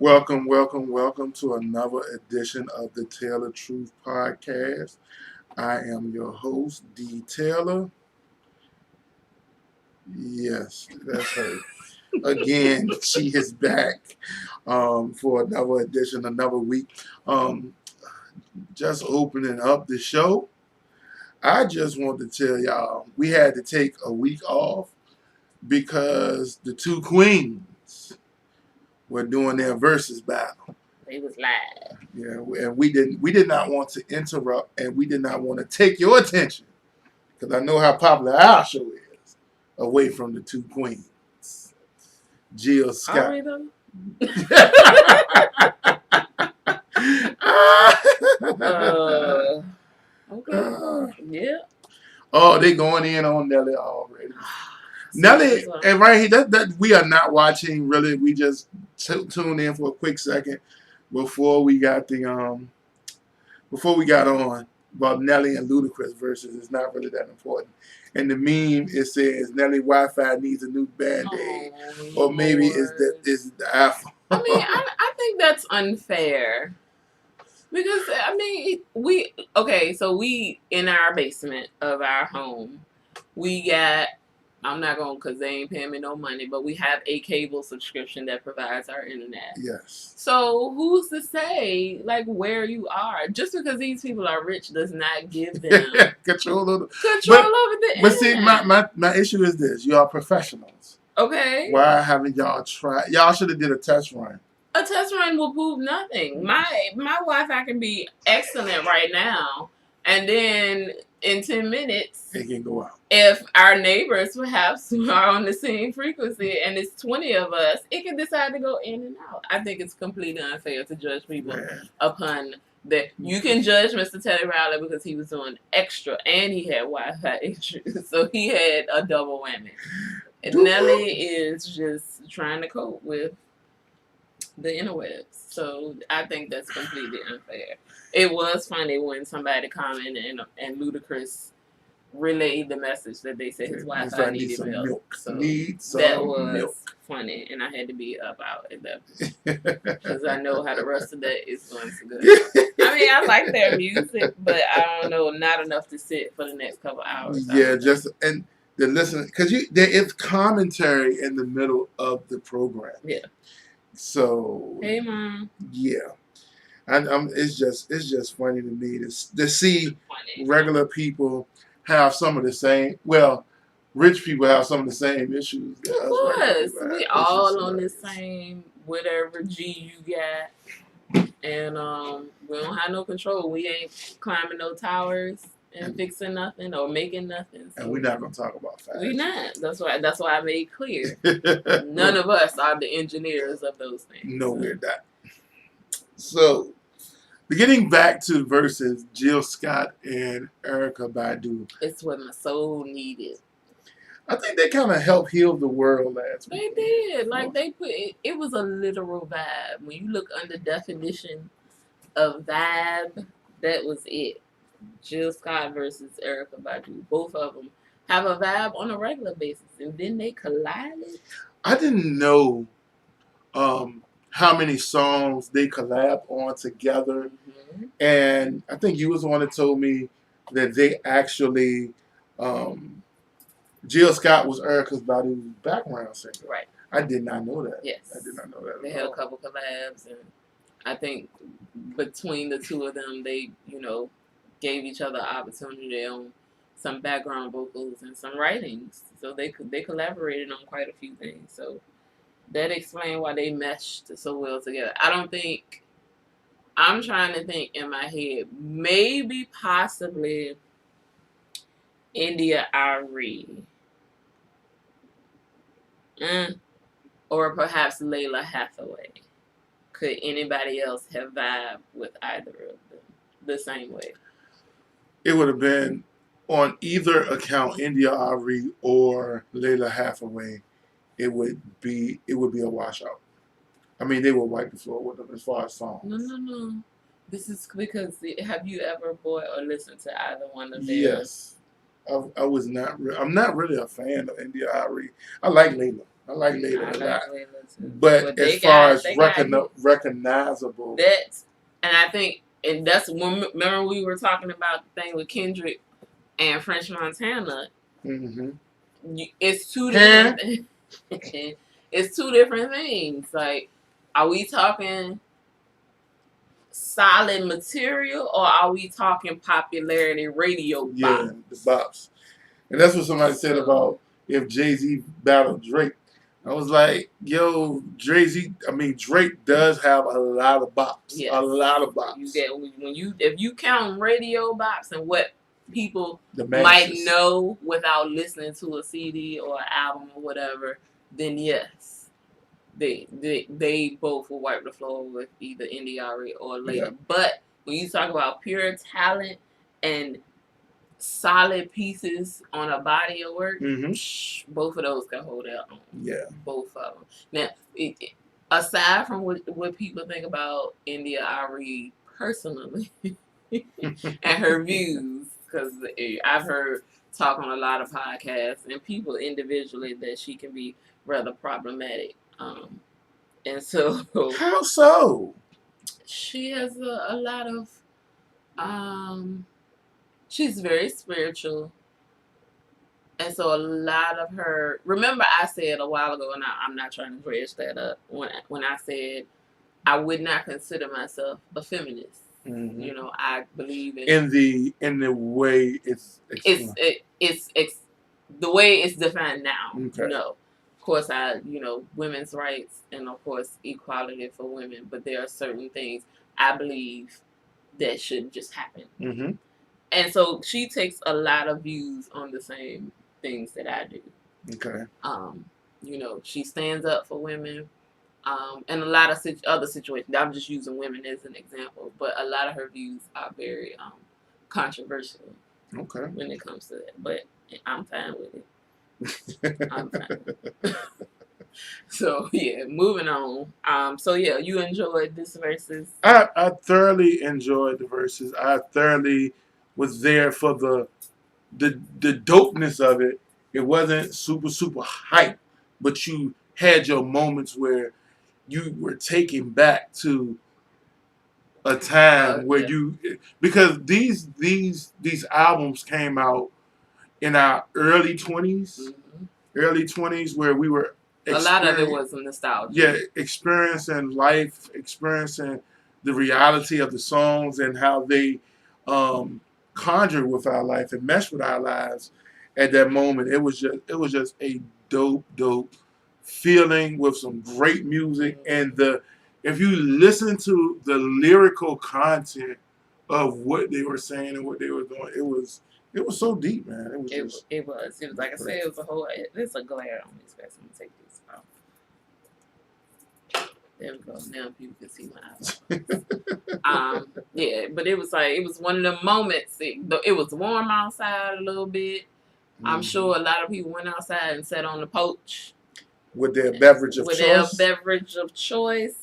Welcome to another edition of the Taylor Truth Podcast. I am your host, D. Taylor. Yes, that's her. Again, she is back for another edition, another week. Um, just opening up the show. I just want to tell y'all we had to take a week off because the two queens were doing their versus battle. They was live. Yeah, and we did not want to interrupt, and we did not want to take your attention because I know how popular our show is away from the two queens, Jill Are Scott. we though? Okay. Yeah. Oh, they going in on Nelly already. See, Nelly, that's what- and right here, that we are not watching really. We just tuned in for a quick second before we got before we got on about Nelly and Ludacris versus. It's not really that important. And the meme it says Nelly Wi-Fi needs a new band-aid, Oh, or maybe Lord. it's the iPhone. I mean, I think that's unfair. Because so we in our basement of our home, we got I'm not going because they ain't paying me no money, but we have a cable subscription that provides our internet. Yes. So who's to say like where you are? Just because these people are rich does not give them control over the But see, internet. my issue is this: you are professionals. Okay. Why haven't y'all tried? Y'all should have did a test run. A test run will prove nothing. My Wi-Fi can be excellent right now, and then in 10 minutes, It can go out. if our neighbors perhaps are on the same frequency and it's 20 of us, it can decide to go in and out. I think it's completely unfair to judge people upon that. You can judge Mr. Teddy Riley because he was doing extra and he had Wi-Fi issues, so he had a double whammy. Nelly is just trying to cope with the interwebs. So I think that's completely unfair. It was funny when somebody commented and Ludacris relayed the message that they said his Wi-Fi needed milk. So that was funny, and I had to be up out at that because I know how the rest of that is going to go. I mean, I like their music, but I don't know, not enough to sit for the next couple hours. Yeah, just and the listen because there is commentary in the middle of the program. Yeah. So hey, Mom. Yeah, and it's just funny to me to see regular people have some of the same. Well, rich people have some of the same issues. Of course, we all on the same whatever G you got, and we don't have no control. We ain't climbing no towers and fixing nothing or making nothing. So and we're not gonna talk about facts. We not. That's why I made clear. None of us are the engineers of those things. No, we're not. So, getting back to versus Jill Scott and Erykah Badu. It's what my soul needed. I think they kind of helped heal the world last They week. did. Like they put it was a literal vibe. When you look under definition of vibe, that was it. Jill Scott versus Erykah Badu. Both of them have a vibe on a regular basis, and then they collided. I didn't know how many songs they collabed on together, and I think you was the one that told me that they actually Jill Scott was Erykah Badu's background singer. Right. I did not know that. Yes. I did not know that. They had a couple collabs, and I think between the two of them, they gave each other opportunity on some background vocals and some writings. So they collaborated on quite a few things. So that explains why they meshed so well together. I'm trying to think in my head, maybe possibly India Ari. Or perhaps Layla Hathaway. Could anybody else have vibed with either of them the same way? It would have been on either account, India Ari or Layla Hathaway. It would be a washout. I mean, they will wipe the floor with them as far as songs. No. This is because have you ever bought or listened to either one of theirs? Yes. I was not. I'm not really a fan of India Ari. I like Layla. I like Layla a lot. Layla too. But as far as recognizable, that's, and I think, and that's when, remember we were talking about the thing with Kendrick and French Montana. Mm-hmm. It's two different. It's two different things. Like, are we talking solid material, or are we talking popularity radio bops? Yeah, the bops. And that's what somebody said about if Jay-Z battled Drake. I was like, yo, Drake does have a lot of bops. Yes. A lot of bops. You get if you count radio bops and what people might know without listening to a CD or an album or whatever, then yes, they both will wipe the floor with either NDRE or Layla. Yeah. But when you talk about pure talent and solid pieces on a body of work, both of those can hold out on. Yeah. Both of them. Now, aside from what people think about India Ari personally and her views, because I've heard talk on a lot of podcasts and people individually that she can be rather problematic. And so... How so? She has a lot of... she's very spiritual. And so a lot of her... Remember I said a while ago, and I'm not trying to dredge that up, when I said I would not consider myself a feminist. Mm-hmm. You know, I believe in the way it's the way it's defined now. Okay. No. Of course, women's rights and, of course, equality for women. But there are certain things I believe that shouldn't just happen. Mm-hmm. And so she takes a lot of views on the same things that I do. Okay. She stands up for women. And a lot of other situations. I'm just using women as an example. But a lot of her views are very controversial. Okay. When it comes to that. But I'm fine with it. I'm fine. So yeah, moving on. So yeah, you enjoyed this versus. I thoroughly enjoyed the verses. I thoroughly was there for the dopeness of it. It wasn't super hype, but you had your moments where you were taken back to a time where because these albums came out in our early 20s, where we were a lot of it was nostalgia. Yeah, experiencing life, experiencing the reality of the songs and how they conjure with our life and mesh with our lives at that moment. It was just a dope feeling with some great music. And if you listen to the lyrical content of what they were saying and what they were doing, it was so deep, man. It was like I said, it was a whole. There's a glare on this face. I'm gonna take this off. There we go. Now people can see my eyes. Yeah, but it was one of the moments. It was warm outside a little bit. I'm sure a lot of people went outside and sat on the porch with their beverage of choice,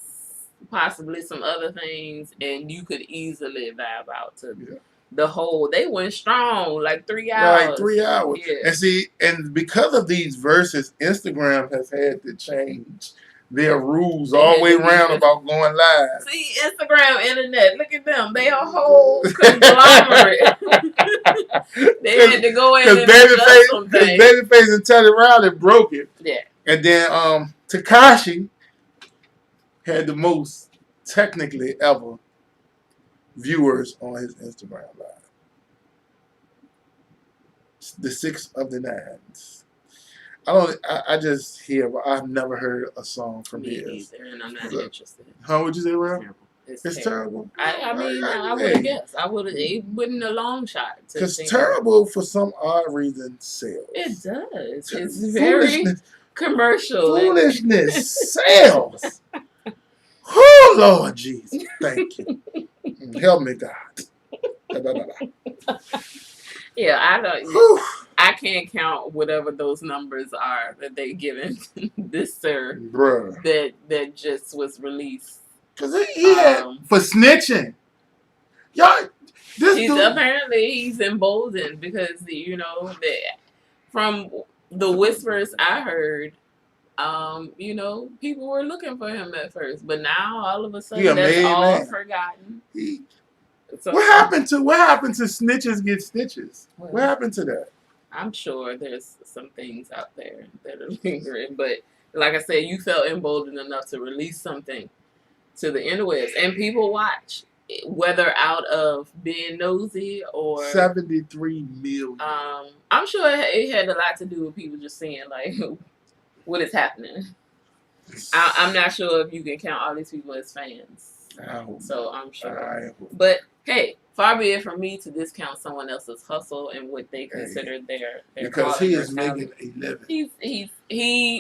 possibly some other things, and you could easily vibe out to the whole. They went strong, like 3 hours. Yeah. And because of these verses, Instagram has had to change their rules all the way around about going live. See, Instagram, internet, look at them. They a whole conglomerate. They had to go in and adjust some things. Because Babyface and Teddy Riley broke it. Yeah. And then Tekashi had the most technically ever viewers on his Instagram live. The 6 of the 9s. I just hear, but I've never heard a song from his. And I'm not interested. How would you say, Ralph? It's terrible. I would have guessed. It wouldn't a long shot. Because terrible, for some odd reason, sells. It does. It's very commercial. Foolishness sells. Oh, Lord Jesus. Thank you. Help me, God. Yeah, I don't. I can't count whatever those numbers are that they given this sir. Bruh. That just was released. Cause for snitching. Y'all, he's emboldened because that from the whispers I heard, You know, people were looking for him at first, but now all of a He sudden a that's made all man. forgotten. So What happened to snitches get stitches? Well, what happened to that? I'm sure there's some things out there that are lingering, but like I said, you felt emboldened enough to release something to the interwebs, and people watch, whether out of being nosy or 73 million. I'm sure it had a lot to do with people just seeing like what is happening. I'm not sure if you can count all these people as fans. So I'm sure. But hey, far be it from me to discount someone else's hustle and what they consider their because he is making a living.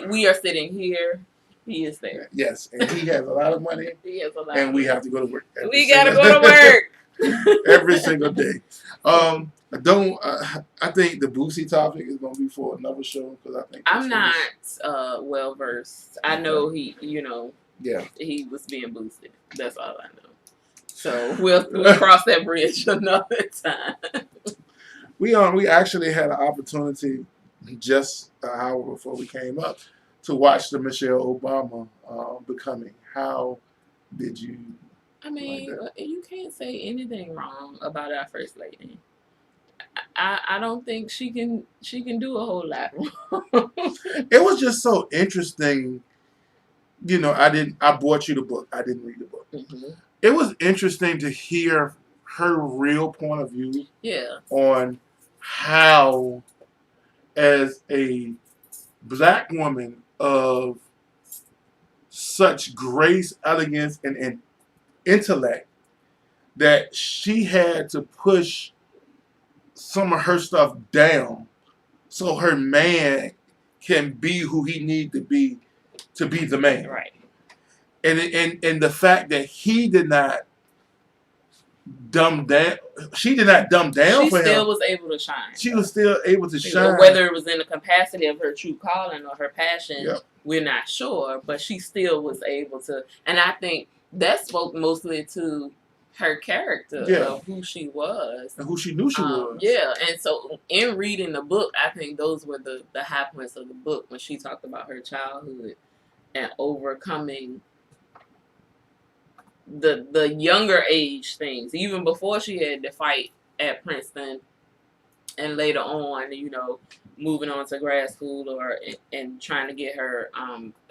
We are sitting here. He is there. Yes, and he has a lot of money. He has a lot. And we have to go to work. We gotta go to work every single day. I think the Boosie topic is gonna be for another show because I think I'm not well versed. I know he, he was being boosted. That's all I know. So we'll cross that bridge another time. We actually had an opportunity just an hour before we came up to watch the Michelle Obama becoming. How did you? I mean, you can't say anything wrong about our first lady. I don't think she can do a whole lot wrong. It was just so interesting. I bought you the book. I didn't read the book. Mm-hmm. It was interesting to hear her real point of view on how, as a black woman of such grace, elegance, and intellect, that she had to push some of her stuff down so her man can be who he needs to be the man. Right. And the fact that he did not dumb down, she did not dumb down she for him. She still was able to shine. She was still able to shine. Whether it was in the capacity of her true calling or her passion, we're not sure. But she still was able to. And I think that spoke mostly to her character of who she was. And who she knew she was. Yeah. And so in reading the book, I think those were the high points of the book when she talked about her childhood and overcoming the younger age things, even before she had to fight at Princeton, and later on, moving on to grad school and trying to get her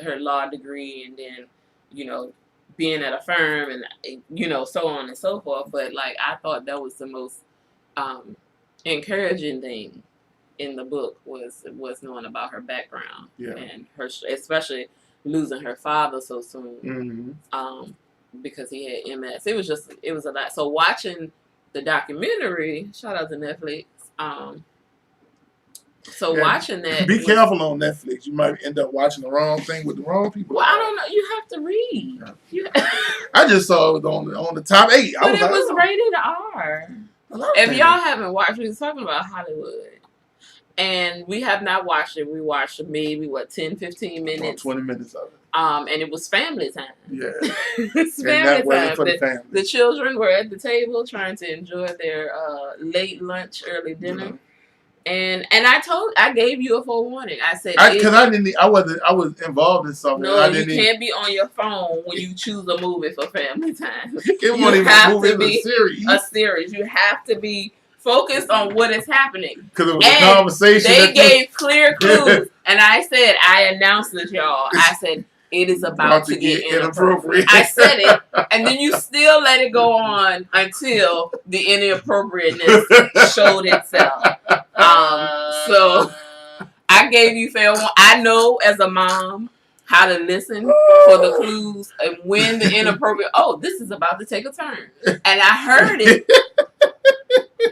her law degree, and then being at a firm, and so on and so forth. But I thought that was the most encouraging thing in the book was knowing about her background and her, especially losing her father so soon. Mm-hmm. Because he had MS. It was a lot. So watching the documentary, shout out to Netflix. Watching that. Be careful on Netflix. You might end up watching the wrong thing with the wrong people. Well, I don't know. You have to read. I just saw it on the top 8. But it was rated R. If y'all haven't watched, we was talking about Hollywood. And we have not watched it. We watched maybe 10, 15 minutes. About 20 minutes of it. And it was family time. Yeah. It's family time. For the family. The children were at the table trying to enjoy their late lunch, early dinner. Yeah. And I gave you a forewarning. I said I was involved in something. No, you can't be on your phone when you choose a movie for family time. It wasn't even a movie, it was a series. A series. You have to be focused on what is happening. Because it was a conversation. They gave clear clues. And I said, I announced this, y'all. I said, it is about to get inappropriate. I said it, and then you still let it go on until the inappropriateness showed itself. So I gave you fair warning. I know as a mom how to listen for the clues and when the inappropriate. Oh, this is about to take a turn, and I heard it.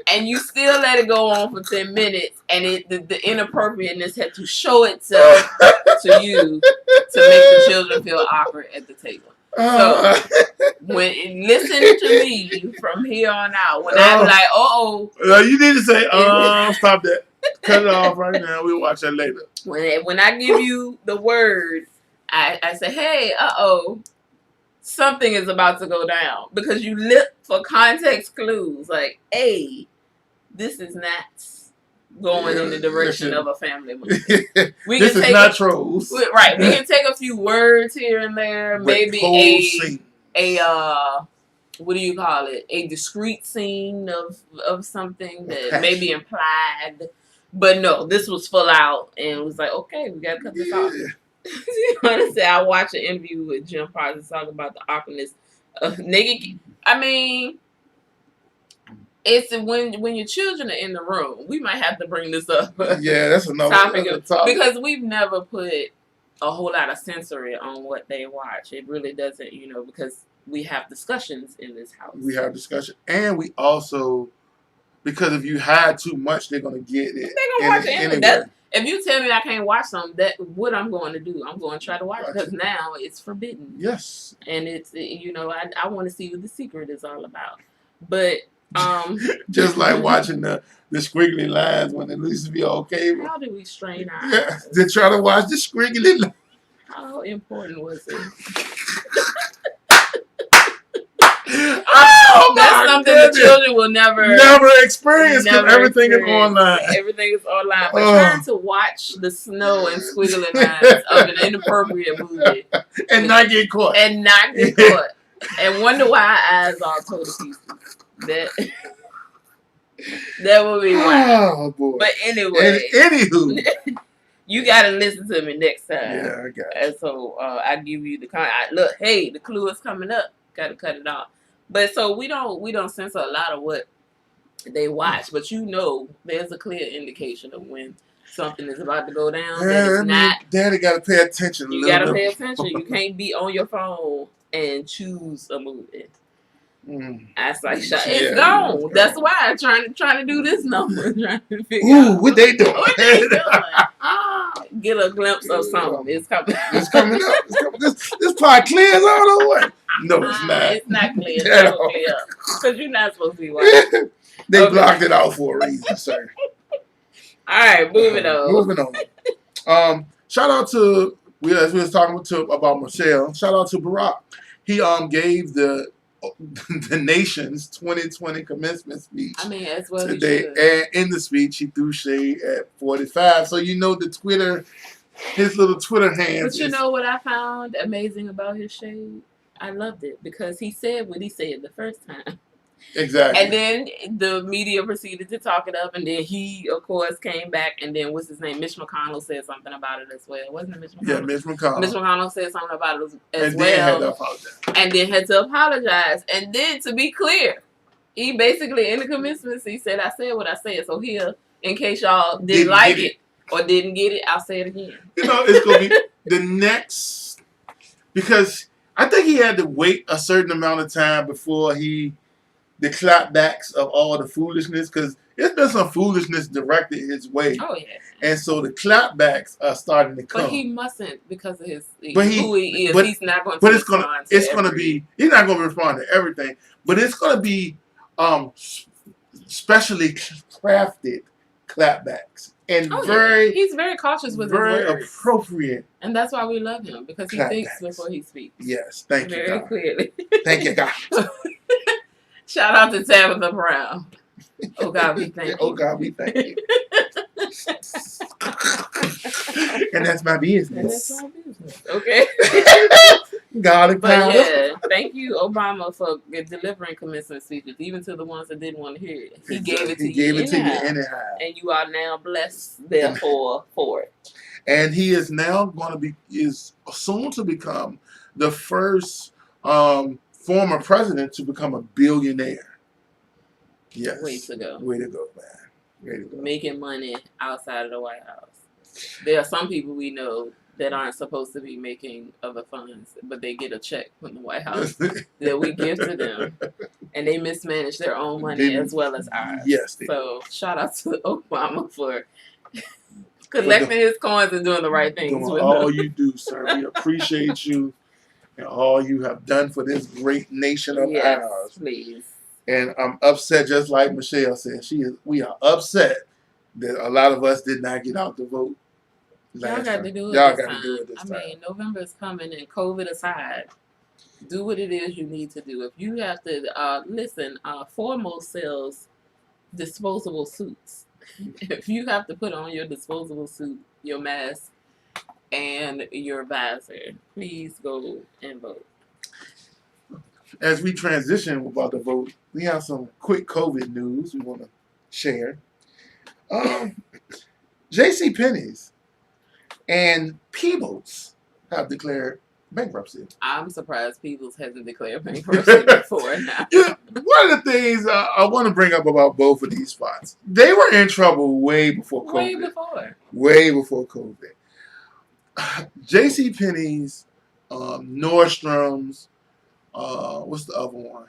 And you still let it go on for 10 minutes, and the inappropriateness had to show itself to you to make the children feel awkward at the table. So listen to me from here on out. When I'm like, you need to say, stop that, cut it off right now. We'll watch that later. When I give you the word, I say, hey, something is about to go down, because you look for context clues like, hey, this is not going in the direction of a family movie. This is not trolls. Right. We can take a few words here and there. Maybe what do you call it? A discrete scene of something that may be implied. But no, this was full out and it was like, okay, we gotta cut this off. Honestly, I watched an interview with Jim Parsons talking about the awkwardness of nigga. I mean, it's when your children are in the room. We might have to bring this up. Yeah, that's another topic. Because we've never put a whole lot of censoring on what they watch. It really doesn't, because we have discussions in this house. We have discussion, and we also, because if you hide too much, they're gonna get it. They're gonna watch it anyway. If you tell me I can't watch something, what I'm going to do, I'm going to try to watch it because now it's forbidden. Yes. And it's I want to see what the secret is all about. But just like watching the squiggly lines when it used to be on cable. How do we strain our eyes? To try to watch the squiggly lines. How important was it? Oh, that's something the children will never experience because everything is online. Everything is online. But trying to watch the snow and squiggly lines of an inappropriate movie and not get caught. And wonder why our eyes all toe to pieces. That would be wild. Oh boy. But anyway. Anywho. You gotta listen to me next time. Yeah, I got it. And so I give you the look. Hey, the clue is coming up. Got to cut it off. But so we don't censor a lot of what they watch, but there's a clear indication of when something is about to go down. Daddy got to pay attention. You got to pay attention. You can't be on your phone and choose a movie. I was like, it's gone. Yeah. That's why I'm trying to do this number. Trying to figure out what they doing. Get a glimpse of something. It's coming. It's coming up. This part clears all the way. No, it's not. It's not clear. It's not clear. Because you're not supposed to be watching. They blocked it out for a reason, sir. All right, moving on. Shout out to as we was talking about Michelle. Shout out to Barack. He gave the nation's 2020 commencement speech. I mean, as well today, and in the speech he threw shade at 45. So his little Twitter hands. But know what I found amazing about his shade? I loved it because he said what he said the first time. Exactly. And then the media proceeded to talk it up, and then he, of course, came back, and then what's his name? Mitch McConnell said something about it as well. Wasn't it Mitch McConnell? Yeah, Mitch McConnell. Mitch McConnell said something about it as and well. Then had to apologize. And then had to apologize. And then, to be clear, he basically, in the commencement, he said, I said what I said. So here, in case y'all didn't like it or didn't get it, I'll say it again. It's going to be the next, because I think he had to wait a certain amount of time before the clapbacks of all the foolishness, because there's been some foolishness directed his way. Oh, yeah. And so the clapbacks are starting to come. But he mustn't because of who he is. He's not going to But it's going to be, he's not going to respond to everything, but it's going to be specially crafted clapbacks. And he's very cautious with his words. Very appropriate. And that's why we love him, because he thinks before he speaks. Yes, thank you, God. Very clearly. Thank you, God. Shout out to Tabitha Brown. Oh, God, we thank you. Oh, God, we thank you. And that's my business. Okay. God, but yeah, thank you, Obama, for delivering commencement speeches, even to the ones that didn't want to hear it. He gave it to you anyhow. And you are now blessed, therefore, for it. And he is now is soon to become the first former president to become a billionaire. Yes. Way to go, man. Way to go. Making money outside of the White House. There are some people we know that aren't supposed to be making other funds, but they get a check from the White House that we give to them, and they mismanage their own money as well as ours. Yes. So shout out to Obama for collecting his coins and doing the right things. Doing all you do, sir. We appreciate you and all you have done for this great nation of ours. Please. And I'm upset, just like Michelle said. We are upset that a lot of us did not get out to vote. Y'all got to do it this time. I mean, November is coming, and COVID aside, do what it is you need to do. If you have to, listen, Foremost sells disposable suits. if you have to put on your disposable suit, your mask, and your visor, please go and vote. As we transition about the vote, we have some quick COVID news we want to share. J.C. Penney's and Peebles have declared bankruptcy. I'm surprised Peoples hasn't declared bankruptcy before now. Yeah, one of the things I want to bring up about both of these spots, they were in trouble way before COVID. Way before COVID. J.C. Penney's, Nordstrom's, what's the other one?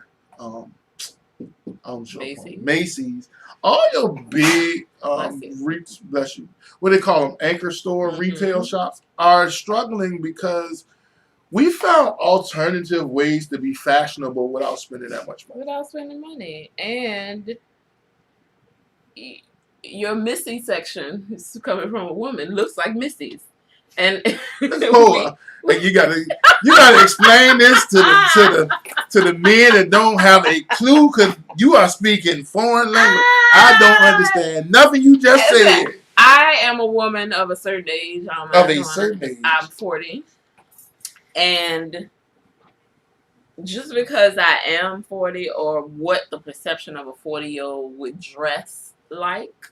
I'm sure. Macy's. All your big, bless you. What they call them, anchor store retail shops are struggling because we found alternative ways to be fashionable without spending that much money. Without spending money. And your Missy section, is coming from a woman, looks like Missy's. And like you gotta explain this to the men that don't have a clue, because you are speaking foreign language. I don't understand nothing you just said. I am a woman of a certain age. I'm 40. And just because I am 40, or what the perception of a 40-year-old would dress like,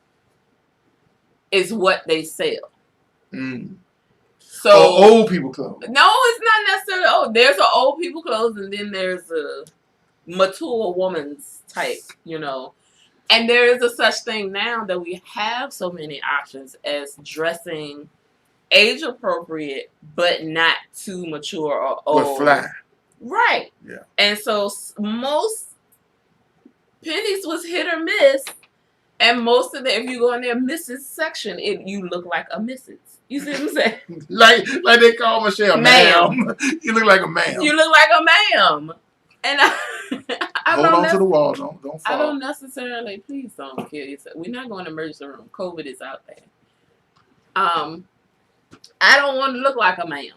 is what they sell. So old people clothes. No, it's not necessarily old. There's an old people clothes, and then there's a mature woman's type, And there is a such thing now that we have so many options as dressing age appropriate, but not too mature or old. But fly. Right. Yeah. And so most Pennies was hit or miss, and most of if you go in their Mrs. section, you look like a Mrs. You see what I'm saying? like they call Michelle, ma'am. You look like a ma'am. You look like a ma'am. And I hold on to the wall. Don't fall. I don't necessarily. Please don't kill yourself. We're not going to emergency room. COVID is out there. I don't want to look like a ma'am.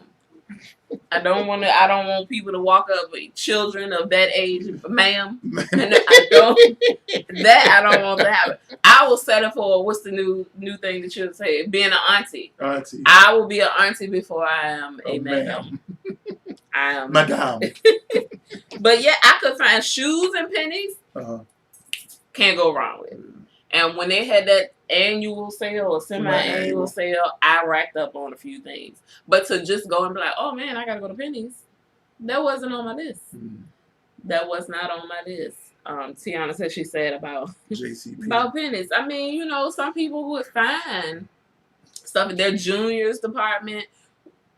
I don't want people to walk up with children of that age, ma'am. And I don't want to happen. I will settle for what's the new thing that you say? Being an auntie. I will be an auntie before I am a ma'am. I am madame. But yeah, I could find shoes and pennies. Can't go wrong with it. And when they had that annual sale or semi-annual sale, I racked up on a few things. But to just go and be like, oh man, I gotta go to Penny's, that wasn't on my list. That was not on my list. Tiana said she said about JCP. About Penny's. I mean, some people would find stuff in their juniors department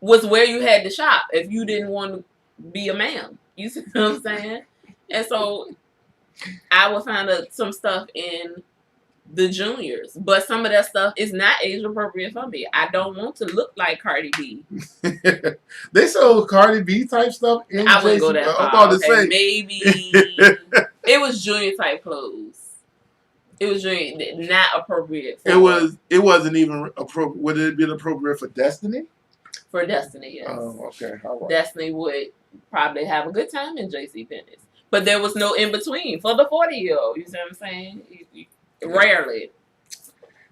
was where you had to shop if you didn't want to be a ma'am. You see what I'm saying? And so I would find some stuff in the juniors, but some of that stuff is not age appropriate for me. I don't want to look like Cardi B. They sold Cardi B type stuff in I wouldn't go that far. I'm about to say maybe it was junior type clothes. It was not appropriate. It wasn't even appropriate. Would it have been appropriate for Destiny? For Destiny, yes. Oh, okay. All right. Destiny would probably have a good time in J.C. Penney's, but there was no in between for the 40-year-old. You see what I'm saying? Rarely.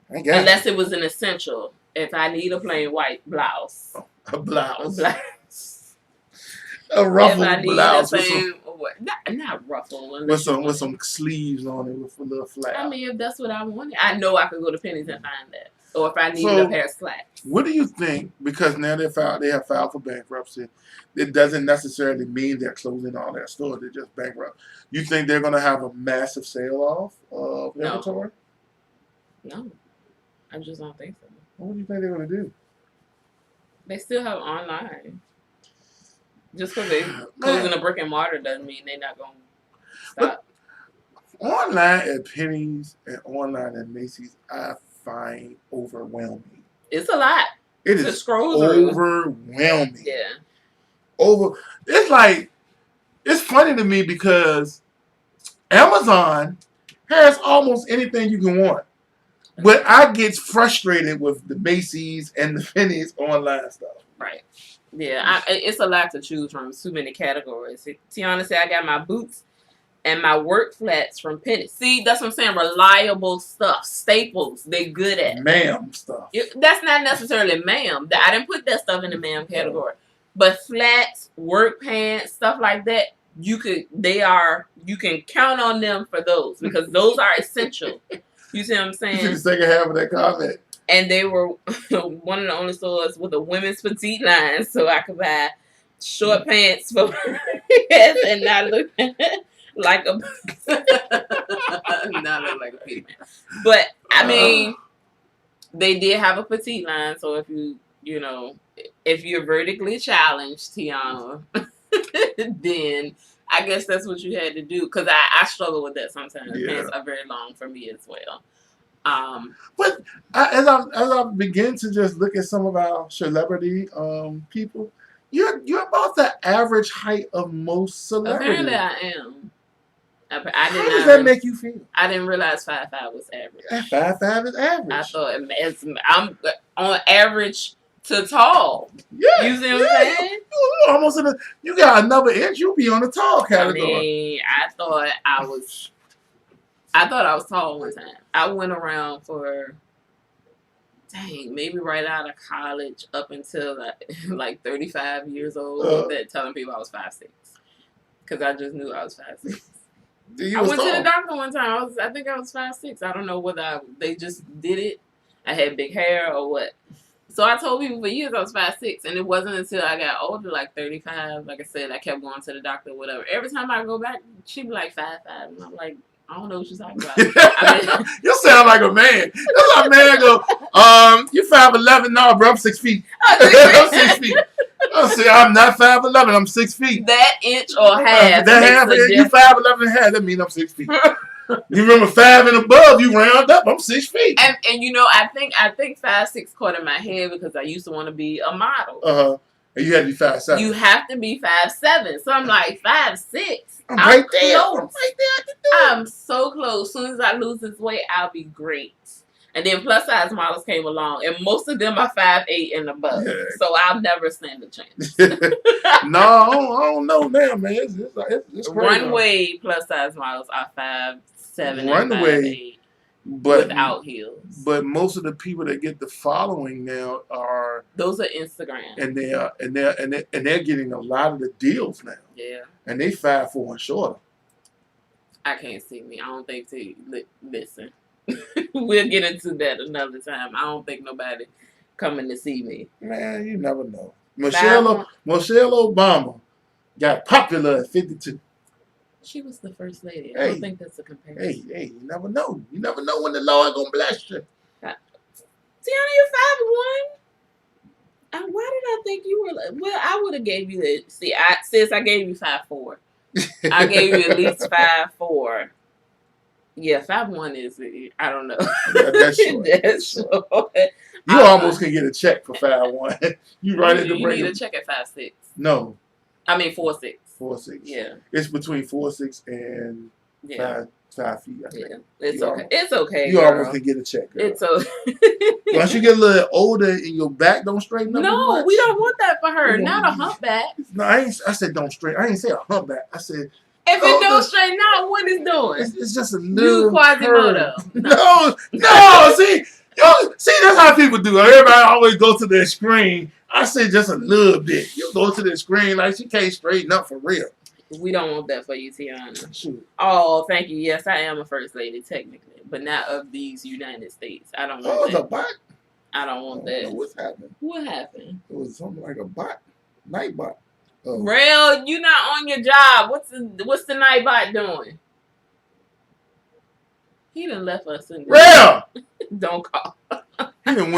I guess. Unless it was an essential. If I need a plain white blouse. A blouse. A ruffled blouse. Not ruffled. With some sleeves on it with a little flap. I mean, if that's what I wanted, I know I could go to Penny's and find that. Or if I needed a pair of slacks. What do you think? Because now they have filed for bankruptcy. It doesn't necessarily mean they're closing all their stores. They're just bankrupt. You think they're going to have a massive sale off of inventory? No. I just don't think so. What do you think they're going to do? They still have online. Just because they're closing a brick and mortar doesn't mean they're not going to stop. But online at Penny's and online at Macy's, I find overwhelming. It's a lot. It is overwhelming. Yeah. It's funny to me because Amazon has almost anything you can want. But I get frustrated with the Macy's and the Penny's online stuff. Right. Yeah, it's a lot to choose from. Too many categories. Tiana said I got my boots and my work flats from Penny. See, that's what I'm saying. Reliable stuff, staples. They're good at. Ma'am stuff. That's not necessarily ma'am. I didn't put that stuff in the ma'am category. But flats, work pants, stuff like that. You can count on them for those because those are essential. You see what I'm saying? You see the second half of that comment. And they were one of the only stores with a women's petite line, so I could buy short pants for and not look like a not look like a petite man. But I mean, they did have a petite line, so if if you're vertically challenged, Tiana, then I guess that's what you had to do. Because I struggle with that sometimes. Yeah. Pants are very long for me as well. But as I begin to just look at some of our celebrity people, you're about the average height of most celebrities. Apparently, I am. How does that make you feel? I didn't realize 5'5" was average. 5'5" is average. I thought I'm on average to tall. Yeah, you see what I'm saying? You almost you got another inch, you'll be on the tall category. I mean, I thought I was tall one time. I went around for maybe right out of college up until like 35 years old, telling people I was 5'6", because I just knew I was 5'6". I went to the doctor one time. I think I was 5'6". I don't know whether they just did it. I had big hair or what. So I told people for years I was 5'6", and it wasn't until I got older, like 35. Like I said, I kept going to the doctor or whatever. Every time I go back, she'd be like 5'5", and I'm like, I don't know what you're talking about. You sound like a man. That's like a man go, you 5'11". No, bro, I'm 6 feet. I'm 6 feet. I'm not 5'11". I'm 6 feet. That inch or half. That half. You 5'11" and a half. That means I'm 6 feet. You remember 5 and above? You round up. I'm 6 feet. And I think 5'6" caught in my head because I used to want to be a model. And you had to be 5'7". You have to be 5'7". So I'm like 5'6". I'm right there. I'm right there. I can do it. I'm so close. As soon as I lose this weight, I'll be great. And then plus size models came along, and most of them are 5'8" and above. Yeah. So I'll never stand a chance. No, I don't know now, man. It's crazy. Runway plus size models are 5'7" and 5'8". But without heels. But most of the people that get the following now are those are Instagram, and they're getting a lot of the deals now. Yeah, and they 5'4" and shorter. I can't see me. I don't think. Listen, we'll get into that another time. I don't think nobody coming to see me. Man, you never know. Michelle Obama got popular at 52. She was the first lady. I don't think that's a comparison. Hey, you never know. You never know when the Lord gonna bless you. Tiana, you're 5'1". Why did I think you were? Well, I would have gave you the. See, I gave you 5'4". I gave you at least 5'4". Yeah, 5'1" is. I don't know. That's short. That's short. You almost can get a check for 5'1". You right at the break. You need a check at 5'6". No. I mean 4'6". 4'6". Yeah. It's between 4'6" and 5 feet. I think. Yeah. It's okay. You girl. almost can get a check. Girl. It's okay. Once you get a little older and your back don't straighten up. No, we don't want that for her. Not a humpback. No, I said don't straighten. I ain't say a humpback. I said. If it don't straighten out, what is doing? It's just a little. You Quasimodo. No. See, that's how people do it. Everybody always go to their screen. I say just a little bit. You go to the screen like she can't straighten up for real. We don't want that for you, Tiana. Shoot. Oh, thank you. Yes, I am a first lady technically, but not of these United States. I don't want that. Oh, it's a bot? I don't want that. What's happening? What happened? It was something like a bot. Night bot. Rail, you not on your job. What's the night bot doing? He done left us in Rail! Don't call. He didn't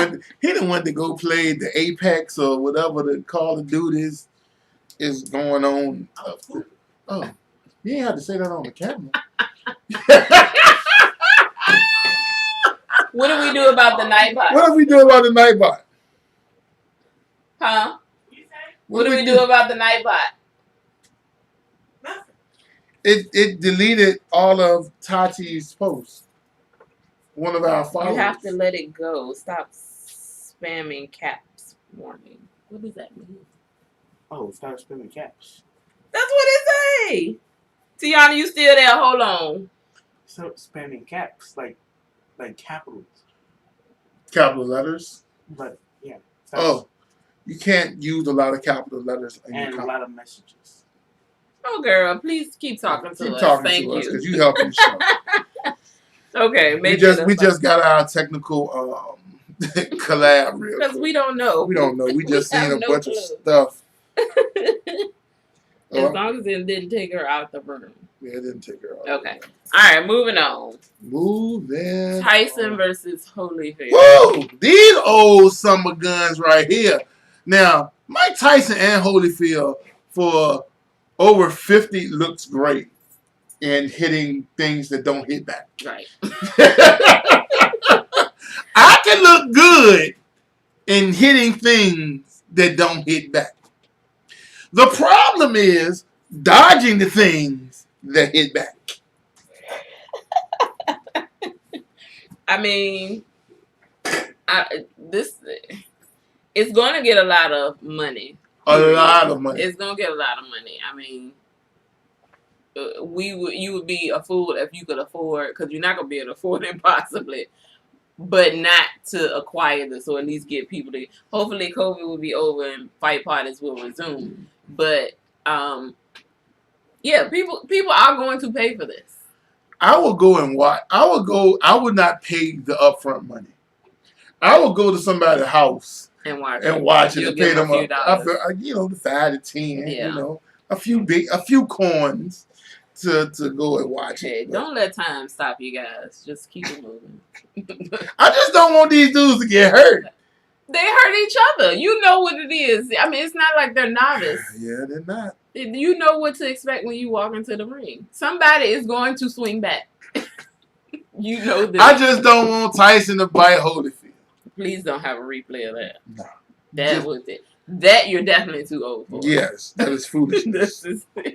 want to go play the Apex or whatever the Call of Duty is going on. Oh, you ain't have to say that on the camera. What do we do about the night bot? What do we do about the night bot? Huh? What do we do about the night bot? Nothing. It deleted all of Tati's posts. One of our followers. You have to let it go. Stop spamming caps warning. What does that mean? Oh, stop spamming caps. That's what it say. Tiana, you still there? Hold on. So spamming caps, like capitals. Capital letters. But yeah. Oh, you can't use a lot of capital letters and a lot of messages. Oh, girl, please keep talking to us. Keep talking Thank to us you. because you helping the show. Okay, maybe we just got our technical collab real because we don't know. We don't know. We just seen a bunch clue. of stuff. As long as it didn't take her out the room. Yeah, it didn't take her out. Okay. All right, moving on. Tyson versus Holyfield. Woo! These old summer guns right here. Now, Mike Tyson and Holyfield for over 50 looks great in hitting things that don't hit back. Right. I can look good in hitting things that don't hit back. The problem is dodging the things that hit back. I mean, it's going to get a lot of money. A lot of money. It's going to get a lot of money. I mean, you would be a fool if you could afford, because you're not going to be able to afford it possibly, but not to acquire this or at least get people to. Hopefully, COVID will be over and fight parties will resume. But yeah, people are going to pay for this. I will go and watch. I would not pay the upfront money. I will go to somebody's house and watch it and pay them the $5 to 10. Yeah. A few coins to go and watch it. Don't let time stop you guys. Just keep it moving. I just don't want these dudes to get hurt. They hurt each other. You know what it is. I mean, it's not like they're novice. Yeah, they're not. You know what to expect when you walk into the ring. Somebody is going to swing back. You know this. I just don't want Tyson to bite Holyfield. Please don't have a replay of that. No. That was it. That you're definitely too old for. Yes, that is foolishness.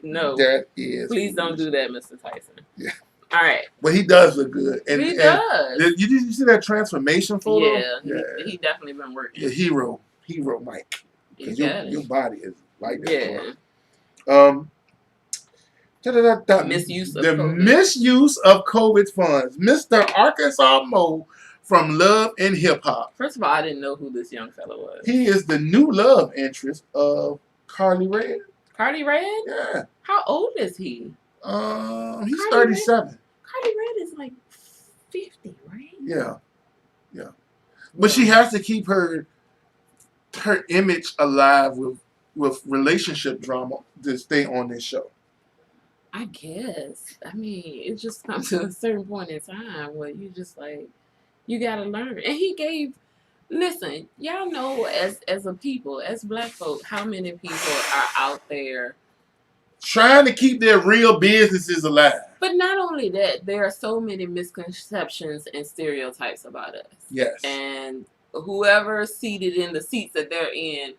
No. That is. Please don't do that, Mr. Tyson. Yeah. All right. But he does look good. And, he does. Did you see that transformation photo? Yeah. He definitely been working. Yeah, hero Mike. Because your body is like that. Yeah. Misuse of COVID funds. Mr. Arkansas Mo from Love and Hip Hop. First of all, I didn't know who this young fellow was. He is the new love interest of Carly Rae. Carly Rae? Yeah. How old is he? He's 37. Carly Rae is like 50, right? Yeah. But she has to keep her image alive with relationship drama to stay on this show. I guess. I mean, it just comes to a certain point in time where you just like, you gotta learn. And listen, y'all know as a people, as black folk, how many people are out there trying to keep their real businesses alive. But not only that, there are so many misconceptions and stereotypes about us. Yes. And whoever seated in the seats that they're in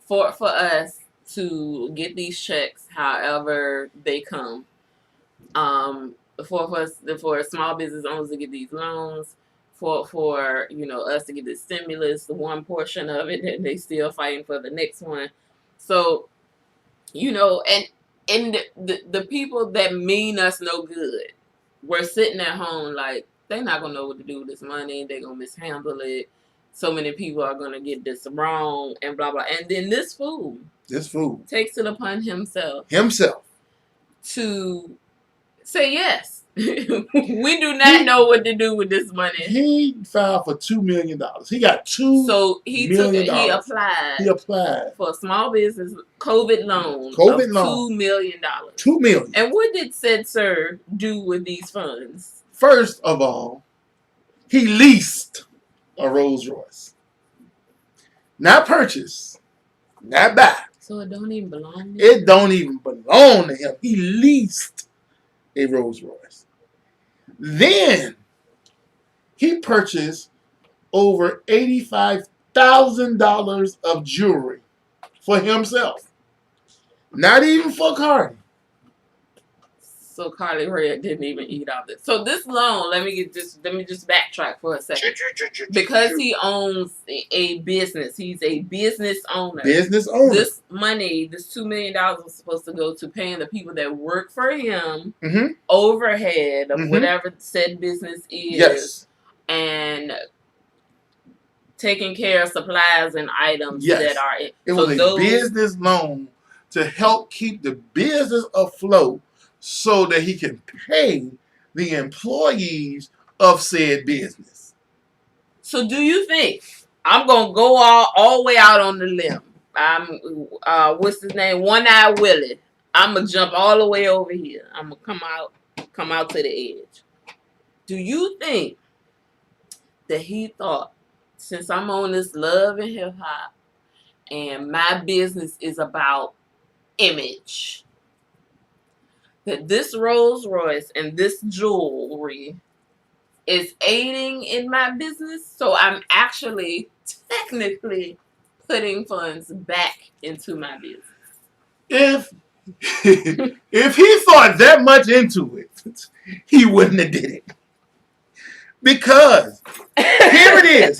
for us to get these checks however they come. For small business owners to get these loans, for us to get the stimulus, the one portion of it, and they still fighting for the next one. So, and the people that mean us no good, we're sitting at home like, they're not going to know what to do with this money. They're going to mishandle it. So many people are going to get this wrong and blah, blah. And then this fool takes it upon himself to say yes. We do not know what to do with this money. He filed for $2 million. He got He applied for a small business COVID loan. $2 million. $2 million. And what did said sir do with these funds? First of all, he leased a Rolls Royce. Not purchased. Not buy. So it don't even belong to him? It don't even belong to him. He leased a Rolls Royce. Then he purchased over $85,000 of jewelry for himself. Not even for Cardi. So Carly Red didn't even eat off it. So this loan, let me just backtrack for a second. Because he owns a business, he's a business owner. Business owner. This money, this $2 million was supposed to go to paying the people that work for him, overhead of whatever said business is, Yes, and taking care of supplies and items that are in. It was a business loan to help keep the business afloat so that he can pay the employees of said business. So do you think, I'm going to go all the way out on the limb. What's his name? One-Eye Willie. I'm going to jump all the way over here. I'm going to come out to the edge. Do you think that he thought, since I'm on this love and hip hop and my business is about image, that this Rolls Royce and this jewelry is aiding in my business? So I'm actually technically putting funds back into my business. If he thought that much into it, he wouldn't have did it. Because here it is.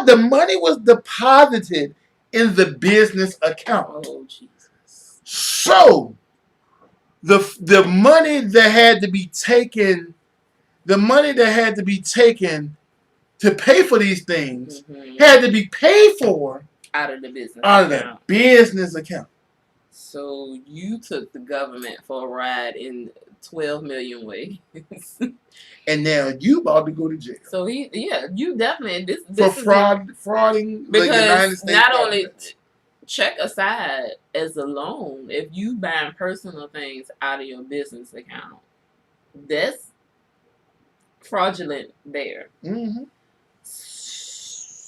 The money was deposited in the business account. Oh, Jesus. So the money that had to be taken, to pay for these things had to be paid for out of the business account. So you took the government for a ride in 12 million ways. And now you about to go to jail. So you definitely this for frauding because the United States not government. Only check aside as a loan, if you buying personal things out of your business account, that's fraudulent there.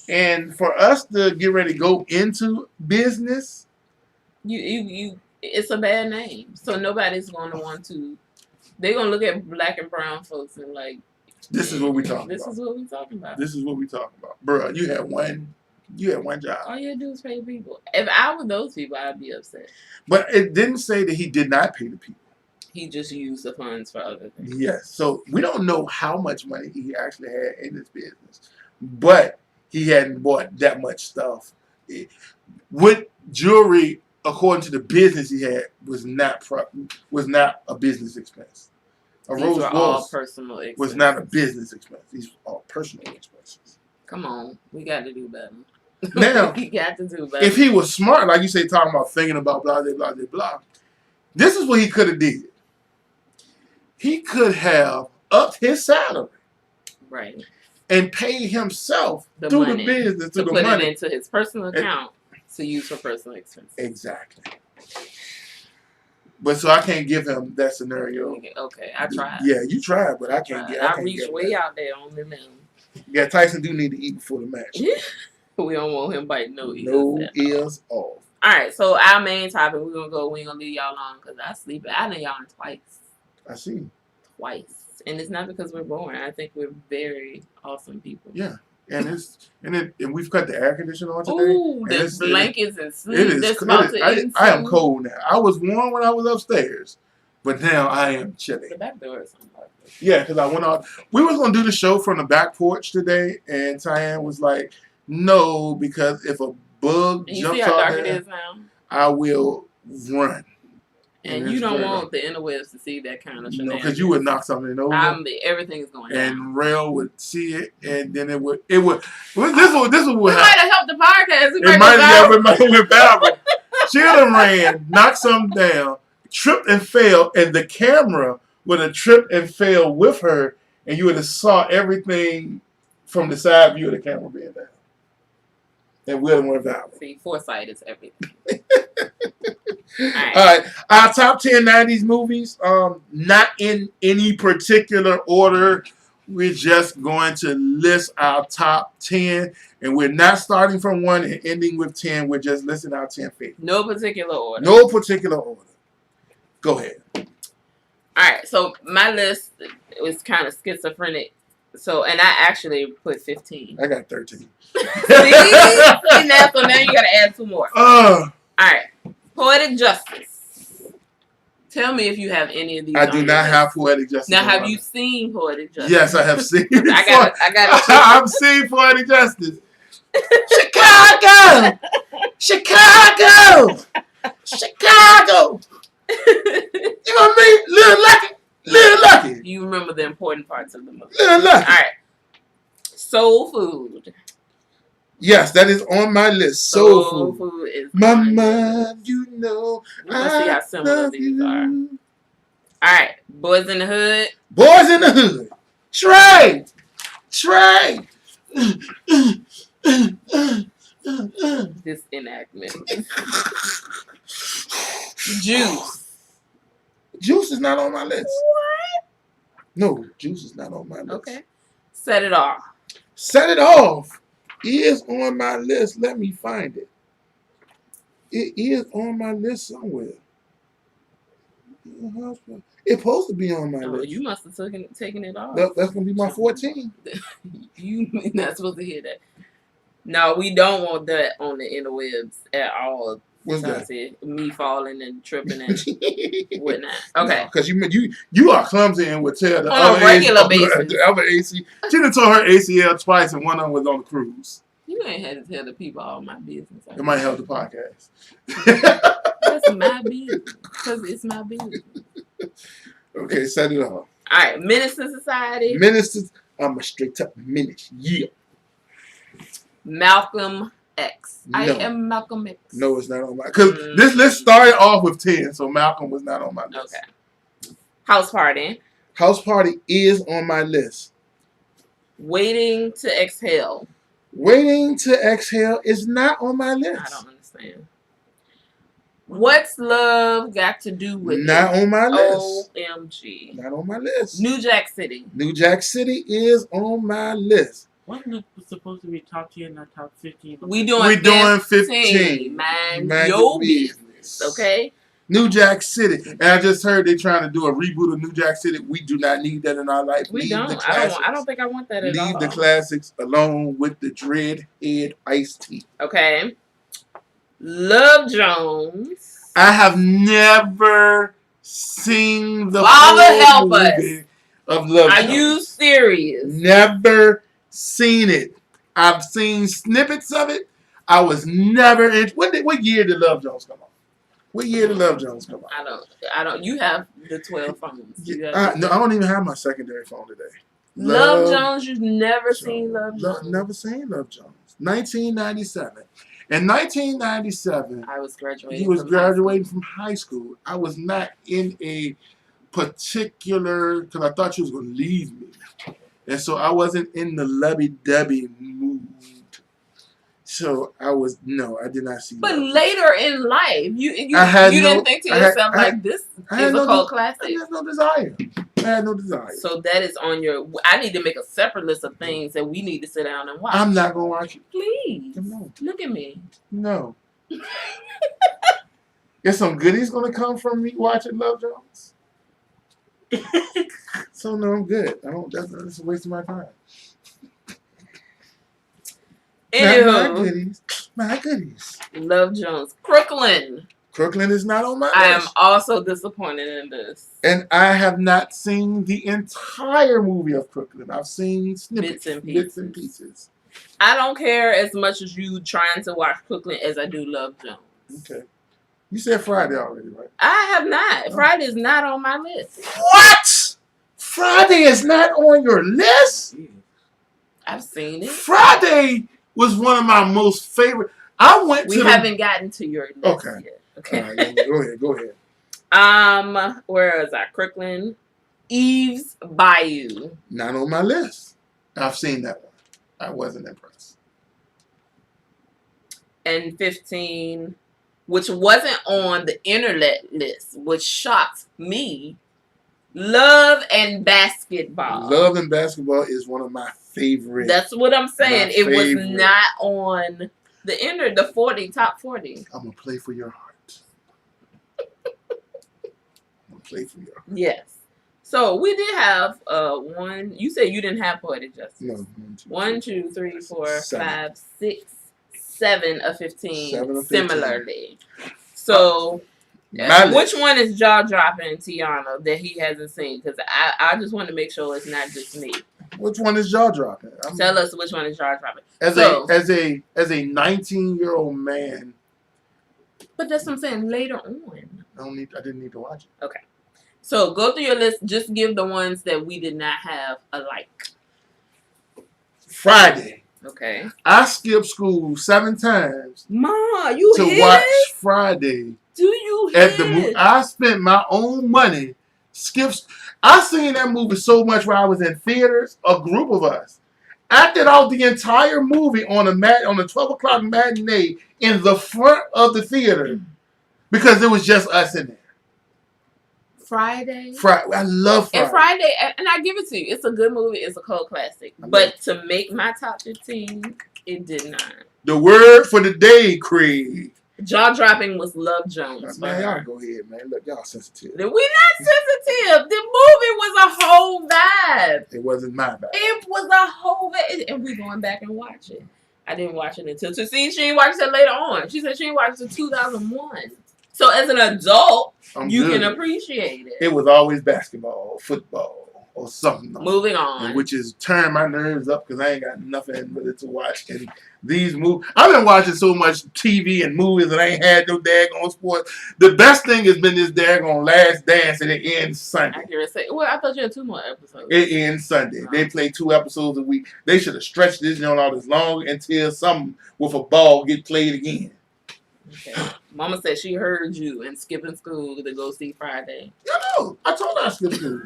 And for us to get ready to go into business, you it's a bad name. So nobody's going to want to. They're going to look at black and brown folks and like, this is what we talking about. This is what we talking about. This is what we talking about. Bruh, you had one job. All you had to do is pay the people. If I were those people, I'd be upset. But it didn't say that he did not pay the people. He just used the funds for other things. Yes. So we don't know how much money he actually had in this business. But he hadn't bought that much stuff. What jewelry, according to the business he had, was not a business expense. A These Rolls were all Royce personal expenses. was not a business expense. These were all personal expenses. Come on, we got to do better. Now, we got to do better. If he was smart, like you say, talking about thinking about blah, blah, blah, blah, blah, this is what he could have did. He could have upped his salary. Right. And paid himself the through money, the business, to put it into his personal account to use for personal expenses. Exactly. But so I can't give him that scenario. Okay, I tried. Yeah, you tried, but I can't get. I reached way out there on the limb. Yeah, Tyson do need to eat before the match. We don't want him biting no ears. No ears off. All right, so our main topic, we ain't gonna leave y'all alone because I sleep. I done y'all twice. I see. Twice. And it's not because we're boring. I think we're very awesome people. Yeah. And we've got the air conditioner on today. Ooh, the blankets and sleep. I am cold now. I was warm when I was upstairs, but now I am chilly. The back door is unlocked. Yeah, because I went out. We was gonna do the show from the back porch today, and Tyann was like, "No, because if a bug jumps out there, I will run." And you don't want the interwebs to see that kind of shenanigans. No, because you would knock something over. Everything is going down. And Rail would see it, and then it would. This is what might have helped the podcast. It might have went viral. She'd have ran, knocked something down, tripped and fell, and the camera would have tripped and fell with her, and you would have saw everything from the side view of the camera being down. And we would have went viral. See, foresight is everything. All right. Our top 10 90s movies, not in any particular order. We're just going to list our top 10, and we're not starting from 1 and ending with 10. We're just listing our 10 favorites. No particular order. No particular order. Go ahead. All right. So my list was kind of schizophrenic. So, and I actually put 15. I got 13. See? So now you got to add 2 more. All right. Poetic Justice. Tell me if you have any of these. I do not have Poetic Justice. Now, have you seen Poetic Justice? Yes, I have seen. I got it. I've seen Poetic Justice. Chicago, Chicago, Chicago. You know what I mean? Little Lucky. You remember the important parts of the movie. Little Lucky. All right. Soul Food. Yes, that is on my list. Soul Food is Mama, you know. Let's see how similar these are. All right. Boys in the Hood. Boys in the Hood. Trey. This enactment. Juice. Juice is not on my list. What? No, Juice is not on my list. Okay. Set It Off. Set It Off is on my list. Let me find it. It is on my list somewhere. It's supposed to be on my list. You must have taken it off. That's going to be my 14. You're not supposed to hear that. No, we don't want that on the interwebs at all. What's that? Me falling and tripping and whatnot. Okay. Because you are clumsy and would tell the on a regular basis. The other AC. She done tore her ACL twice and one of them was on the cruise. You ain't had to tell the people all my business. It might help the podcast. That's my business. Because it's my business. Okay, set it off. All right. Menace to Society. I'm a straight up menace. Yeah. Malcolm X. No. I am Malcolm X. No, it's not on my. Because this list started off with 10, so Malcolm was not on my list. Okay. House Party. House Party is on my list. Waiting to Exhale. Waiting to Exhale is not on my list. I don't understand. What's Love Got to Do with It? Not on my list. OMG. Not on my list. New Jack City. New Jack City is on my list. Wasn't it supposed to be top 10, not top 15? We're doing 15. Man your business. Okay? New Jack City. And I just heard they're trying to do a reboot of New Jack City. We do not need that in our life. We don't. I don't think I want that at all. Leave the classics alone with the dreadhead iced tea. Okay. Love Jones. I have never seen the Father help full us. movie of Love Jones. Are you serious? Never seen it. I've seen snippets of it. I was never in. What year did Love Jones come on? What year did Love Jones come on? I don't. You have the 12 phones. No, I don't even have my secondary phone today. Love Jones. You've never seen Love Jones. Never seen Love Jones. 1997. In 1997, I was graduating. He was graduating from high school. I was not in a particular, because I thought she was going to leave me. And so I wasn't in the lovey-dovey mood. So I did not see. But later in life, you didn't think to yourself this is a cult classic. I had no desire. I had no desire. So that is on your. I need to make a separate list of things that we need to sit down and watch. I'm not gonna watch it. Please, No. Look at me. No. Is some goodies gonna come from me watching Love Jones? So no, I'm good. That's a waste of my time. Anywho, my goodies. Love Jones. Crooklyn. Crooklyn is not on my list. I am also disappointed in this. And I have not seen the entire movie of Crooklyn. I've seen snippets, bits and pieces. I don't care as much as you trying to watch Crooklyn as I do Love Jones. Okay. You said Friday already, right? I have not. Friday is not on my list. What? Friday is not on your list? I've seen it. Friday was one of my most favorite. We haven't gotten to your list yet. Okay. All right, go ahead. Where is that? Crooklyn. Eve's Bayou. Not on my list. I've seen that one. I wasn't impressed. And 15, which wasn't on the internet list, which shocked me. Love and Basketball. Love and Basketball is one of my favorites. That's what I'm saying. It was not on the top 40. I'm gonna play for your heart. I'm gonna play for your heart. Yes. So we did have one. You said you didn't have Poetic Justice. No. 1, 2, 3, 4, 5, 6, 7 of 15. 7 of 15. Similarly. So, My which list. one is jaw dropping, Tiana, that he hasn't seen? Because I just want to make sure it's not just me. Which one is jaw dropping? Tell us which one is jaw dropping. As So, a 19-year-old man, but that's what I'm saying. Later on. I didn't need to watch it. Okay. So go through your list. Just give the ones that we did not have a like. Friday. Okay. I skipped school 7 times Ma, you to hear watch this? Friday Do you hear at the movie. I spent my own money. I seen that movie so much while I was in theaters. A group of us acted out the entire movie on a 12 o'clock matinee in the front of the theater because it was just us in there. Friday. I love Friday. And Friday, and I give it to you. It's a good movie. It's a cult classic. But to make my top 15, it did not. The word for the day, Craig. Jaw dropping was Love Jones. Man, y'all go ahead, man. Look, y'all sensitive. We not sensitive. The movie was a whole vibe. It wasn't my vibe. It was a whole vibe. And we going back and watch it. I didn't watch it until she didn't watch it later on. She said she didn't watch it until 2001. So as an adult, you can appreciate it. It was always basketball, football, or something. Moving on. Which is turn my nerves up because I ain't got nothing really to watch. And these movies, I've been watching so much TV and movies and I ain't had no daggone sports. The best thing has been this daggone Last Dance and it ends Sunday. Well, I thought you had 2 more episodes. It ends Sunday. They play 2 episodes a week. They should have stretched this out as long until something with a ball get played again. Okay. Mama said she heard you and skipping school to go see Friday. No, I told her I skipped school.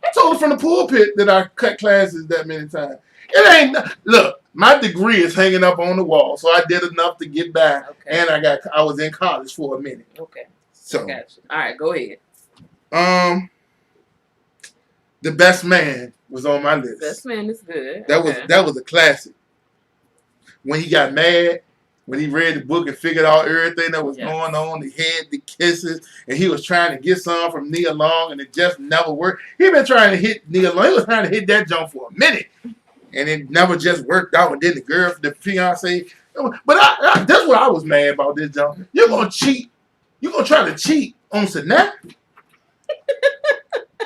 I told her from the pulpit that I cut classes that many times. It ain't. Look, my degree is hanging up on the wall, so I did enough to get back, and I was in college for a minute. Okay. So, gotcha. All right, go ahead. The Best Man was on my list. Best Man is good. That was a classic. When he got mad. When he read the book and figured out everything that was going on, the head, the kisses, and he was trying to get some from Nia Long, and it just never worked. He been trying to hit Nia Long. He was trying to hit that jump for a minute, and it never just worked out. And then the fiance. But that's what I was mad about this jump. You're gonna cheat. You're gonna try to cheat on Sanaa.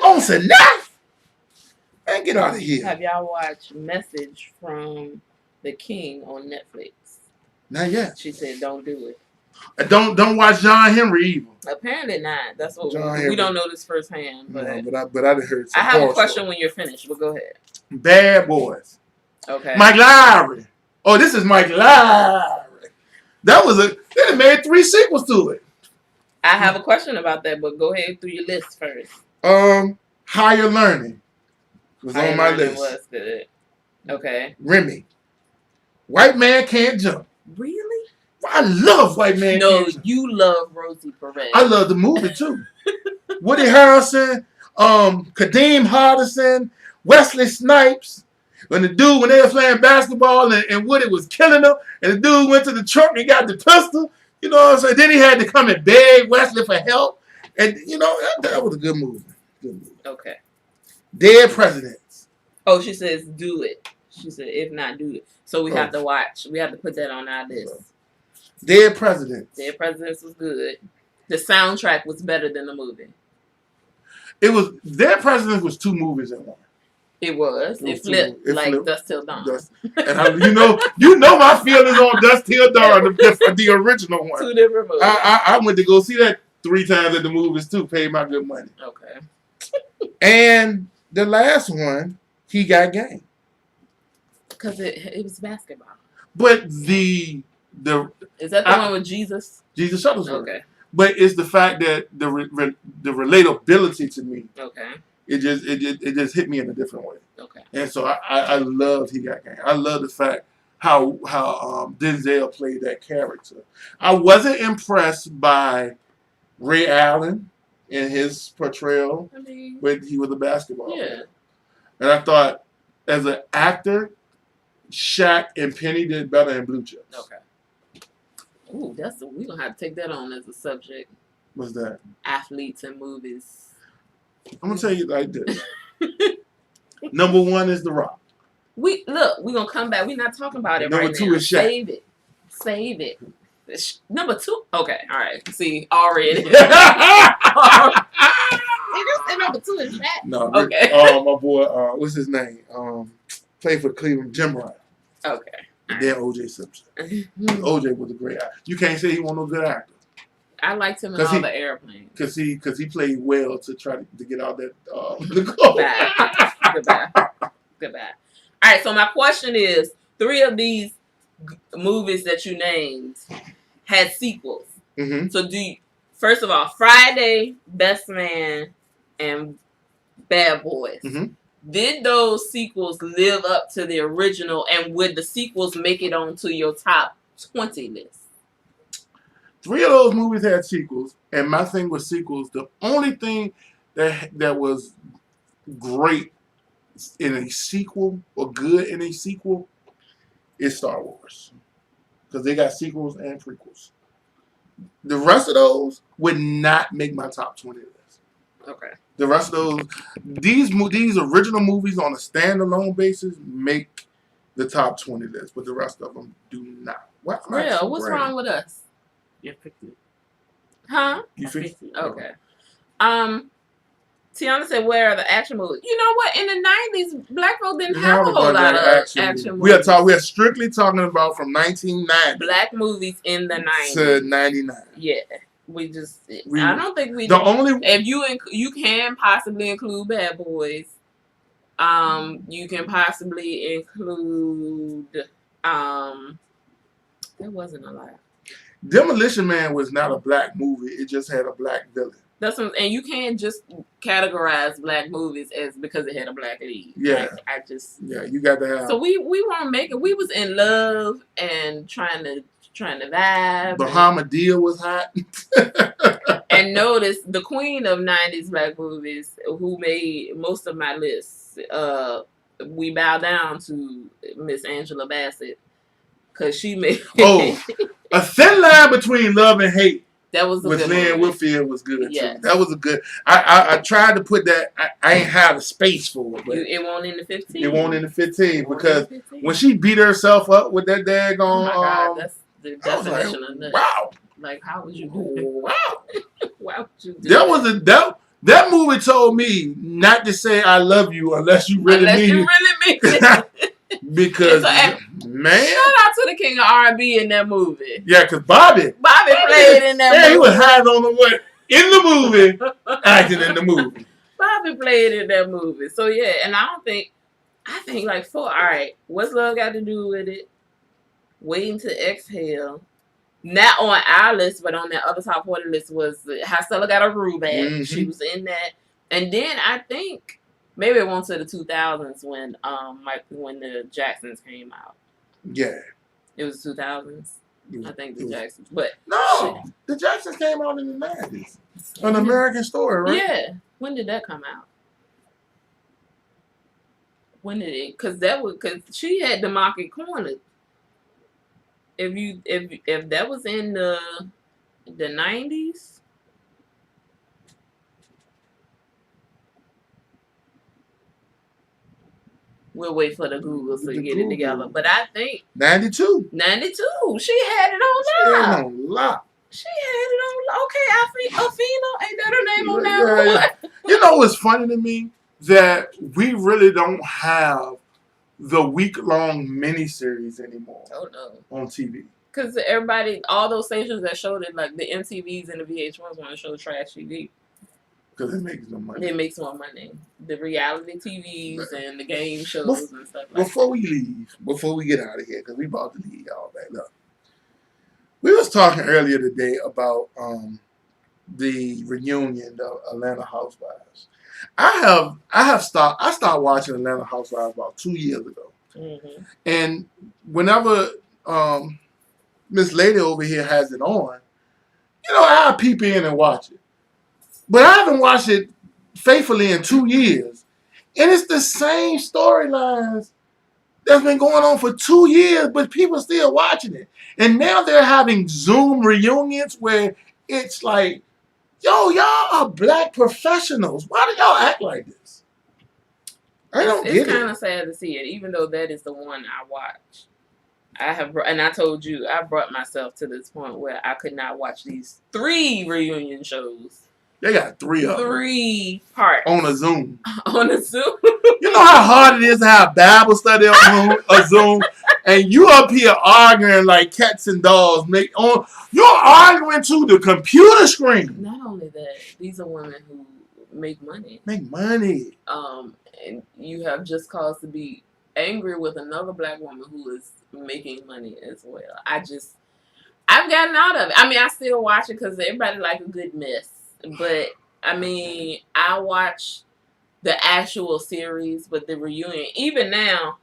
On Sanaa. Man, get out of here. Have y'all watched Message from the King on Netflix? Not yet. She said, "Don't do it." Don't watch John Henry either. Apparently not. That's what we don't know this firsthand. But no, but I heard. I have a question when you're finished. But go ahead. Bad Boys. Okay. Mike Lowry. Oh, this is Mike Lowry. They made 3 sequels to it. I have a question about that, but go ahead through your list first. Higher Learning was on my list. Was good. Okay. Remy. White Man Can't Jump. Really? I love White Man Can't Jump. You love Rosie Perez. I love the movie too. Woody Harrelson, Kadeem Hardison, Wesley Snipes. When they were playing basketball and Woody was killing them, and the dude went to the trunk and got the pistol, you know what I'm saying? Then he had to come and beg Wesley for help. And, that was a good movie. Okay. Dead Presidents. Oh, she says do it. She said, if not, do it. So we have to watch. We have to put that on our list. Dead Presidents. Dead Presidents was good. The soundtrack was better than the movie. Dead Presidents was 2 movies in one. It was. It flipped like Dust Till Dawn. And you know my feelings on Dust Till Dawn, the original one. 2 different movies. I went to go see that 3 times at the movies too. Paid my good money. Okay. And the last one, He Got Game. Because it was basketball. But is that the one with Jesus? Jesus Shuttlesworth. Okay. But it's the fact that the relatability to me. Okay. It just hit me in a different way. Okay. And so I loved He Got Game. I love the fact how Denzel played that character. I wasn't impressed by Ray Allen in his portrayal when he was a basketball player. And I thought, as an actor, Shaq and Penny did better in Blue Chips. Okay. Ooh, we're gonna have to take that on as a subject. What's that? Athletes and movies. I'm gonna tell you like this. Number 1 is The Rock. We're gonna come back. We're not talking about it Number right 2 now. is Shaq. Save it. Number 2. Okay, all right. See, already. You said number 2 is fat. No, Okay. my boy, what's his name? Played for Cleveland, Jim Ryan. Okay. And then O.J. Simpson. O.J. was a great actor. You can't say he wasn't no good actor. I liked him in all the airplanes. Because he played well to try to get out that Goodbye. All right, so my question is, 3 of these movies that you named had sequels. Mm-hmm. So first of all, Friday, Best Man, and Bad Boys. Mm-hmm. Did those sequels live up to the original, and would the sequels make it onto your top 20 list? 3 of those movies had sequels, and my thing with sequels, the only thing that was great in a sequel or good in a sequel is Star Wars, because they got sequels and prequels. The rest of those would not make my top 20 list. Okay. The rest of these original movies on a standalone basis make the top 20 list, but the rest of them do not. What's wrong with us? You fixed it. Huh? You fixed it? Okay. Tiana said, where are the action movies? You know what? In the 90s, black folk didn't have a whole lot of action movies. We are strictly talking about from 1990. Black movies in the 90s. To 99. Yeah. I don't think we... If you can possibly include Bad Boys. You can possibly include... there wasn't a lot. Demolition Man was not a black movie. It just had a black villain. And you can't just categorize black movies as because it had a black lead. Yeah. You got to have. So we weren't making. We was in love and trying to vibe. Bahamadia was hot. And notice the queen of 90s black movies, who made most of my lists. We bow down to Miss Angela Bassett, because she made. A thin line between love and hate. That was with Lynn Whitfield was good too. That was a good. I tried to put that. I ain't had a space for it. But it won't in the 15. It won't in the 15 because when she beat herself up with that daggone. Oh my God, that's the definition of nuts. Wow. Like, how would you do that? Wow. Why would you do that? That movie told me not to say I love you unless you really mean it. Because man, shout out to the king of R&B in that movie. Yeah, because Bobby played in that movie. He was high on the way in the movie, acting in the movie. Bobby played in that movie. So yeah, and I think like all right, what's love got to do with it? Waiting to Exhale. Not on our list, but on that other top 40 list was How Stella Got a Groove Back. Mm-hmm. She was in that. And then I think maybe it went to the 2000s when the Jacksons came out. Yeah. It was 2000s. I think the Jacksons. But no, the Jacksons came out in the 90s. An American Story, right? Yeah. When did that come out? When did it? Because she had the Market Corner. If that was in the 90s, we'll wait for the Googles to get it together. But I think 92. 92. She had it on lock. She had it on lock. Okay, Afina, ain't that her name on that? Yeah. You know what's funny to me? That we really don't have the week-long miniseries anymore. Oh no. On TV. Because all those stations that showed it, like the MTVs and the VH1s, want to show trash TV. Because it makes no money. It makes more money. The reality TVs and the game shows and stuff like that. Before we get out of here, because we about to leave y'all back up. We was talking earlier today about the reunion of Atlanta Housewives. I started watching Atlanta Housewives about 2 years ago. Mm-hmm. And whenever Miss Lady over here has it on, I'll peep in and watch it. But I haven't watched it faithfully in 2 years. And it's the same storylines that's been going on for 2 years, but people still watching it. And now they're having Zoom reunions where it's like, yo, y'all are black professionals. Why do y'all act like this? I don't get it. It's kind of sad to see it, even though that is the one I watch. and I told you, I brought myself to this point where I could not watch these 3 reunion shows. They got 3 of them. 3 parts. On a Zoom. On a Zoom. You know how hard it is to have Bible study on a Zoom? And you up here arguing like cats and dogs. You're arguing to the computer screen. Not only that, these are women who make money. Make money. And you have just cause to be angry with another black woman who is making money as well. I've gotten out of it. I mean, I still watch it because everybody like a good mess. But, I mean, I watch the actual series, but the reunion, even now,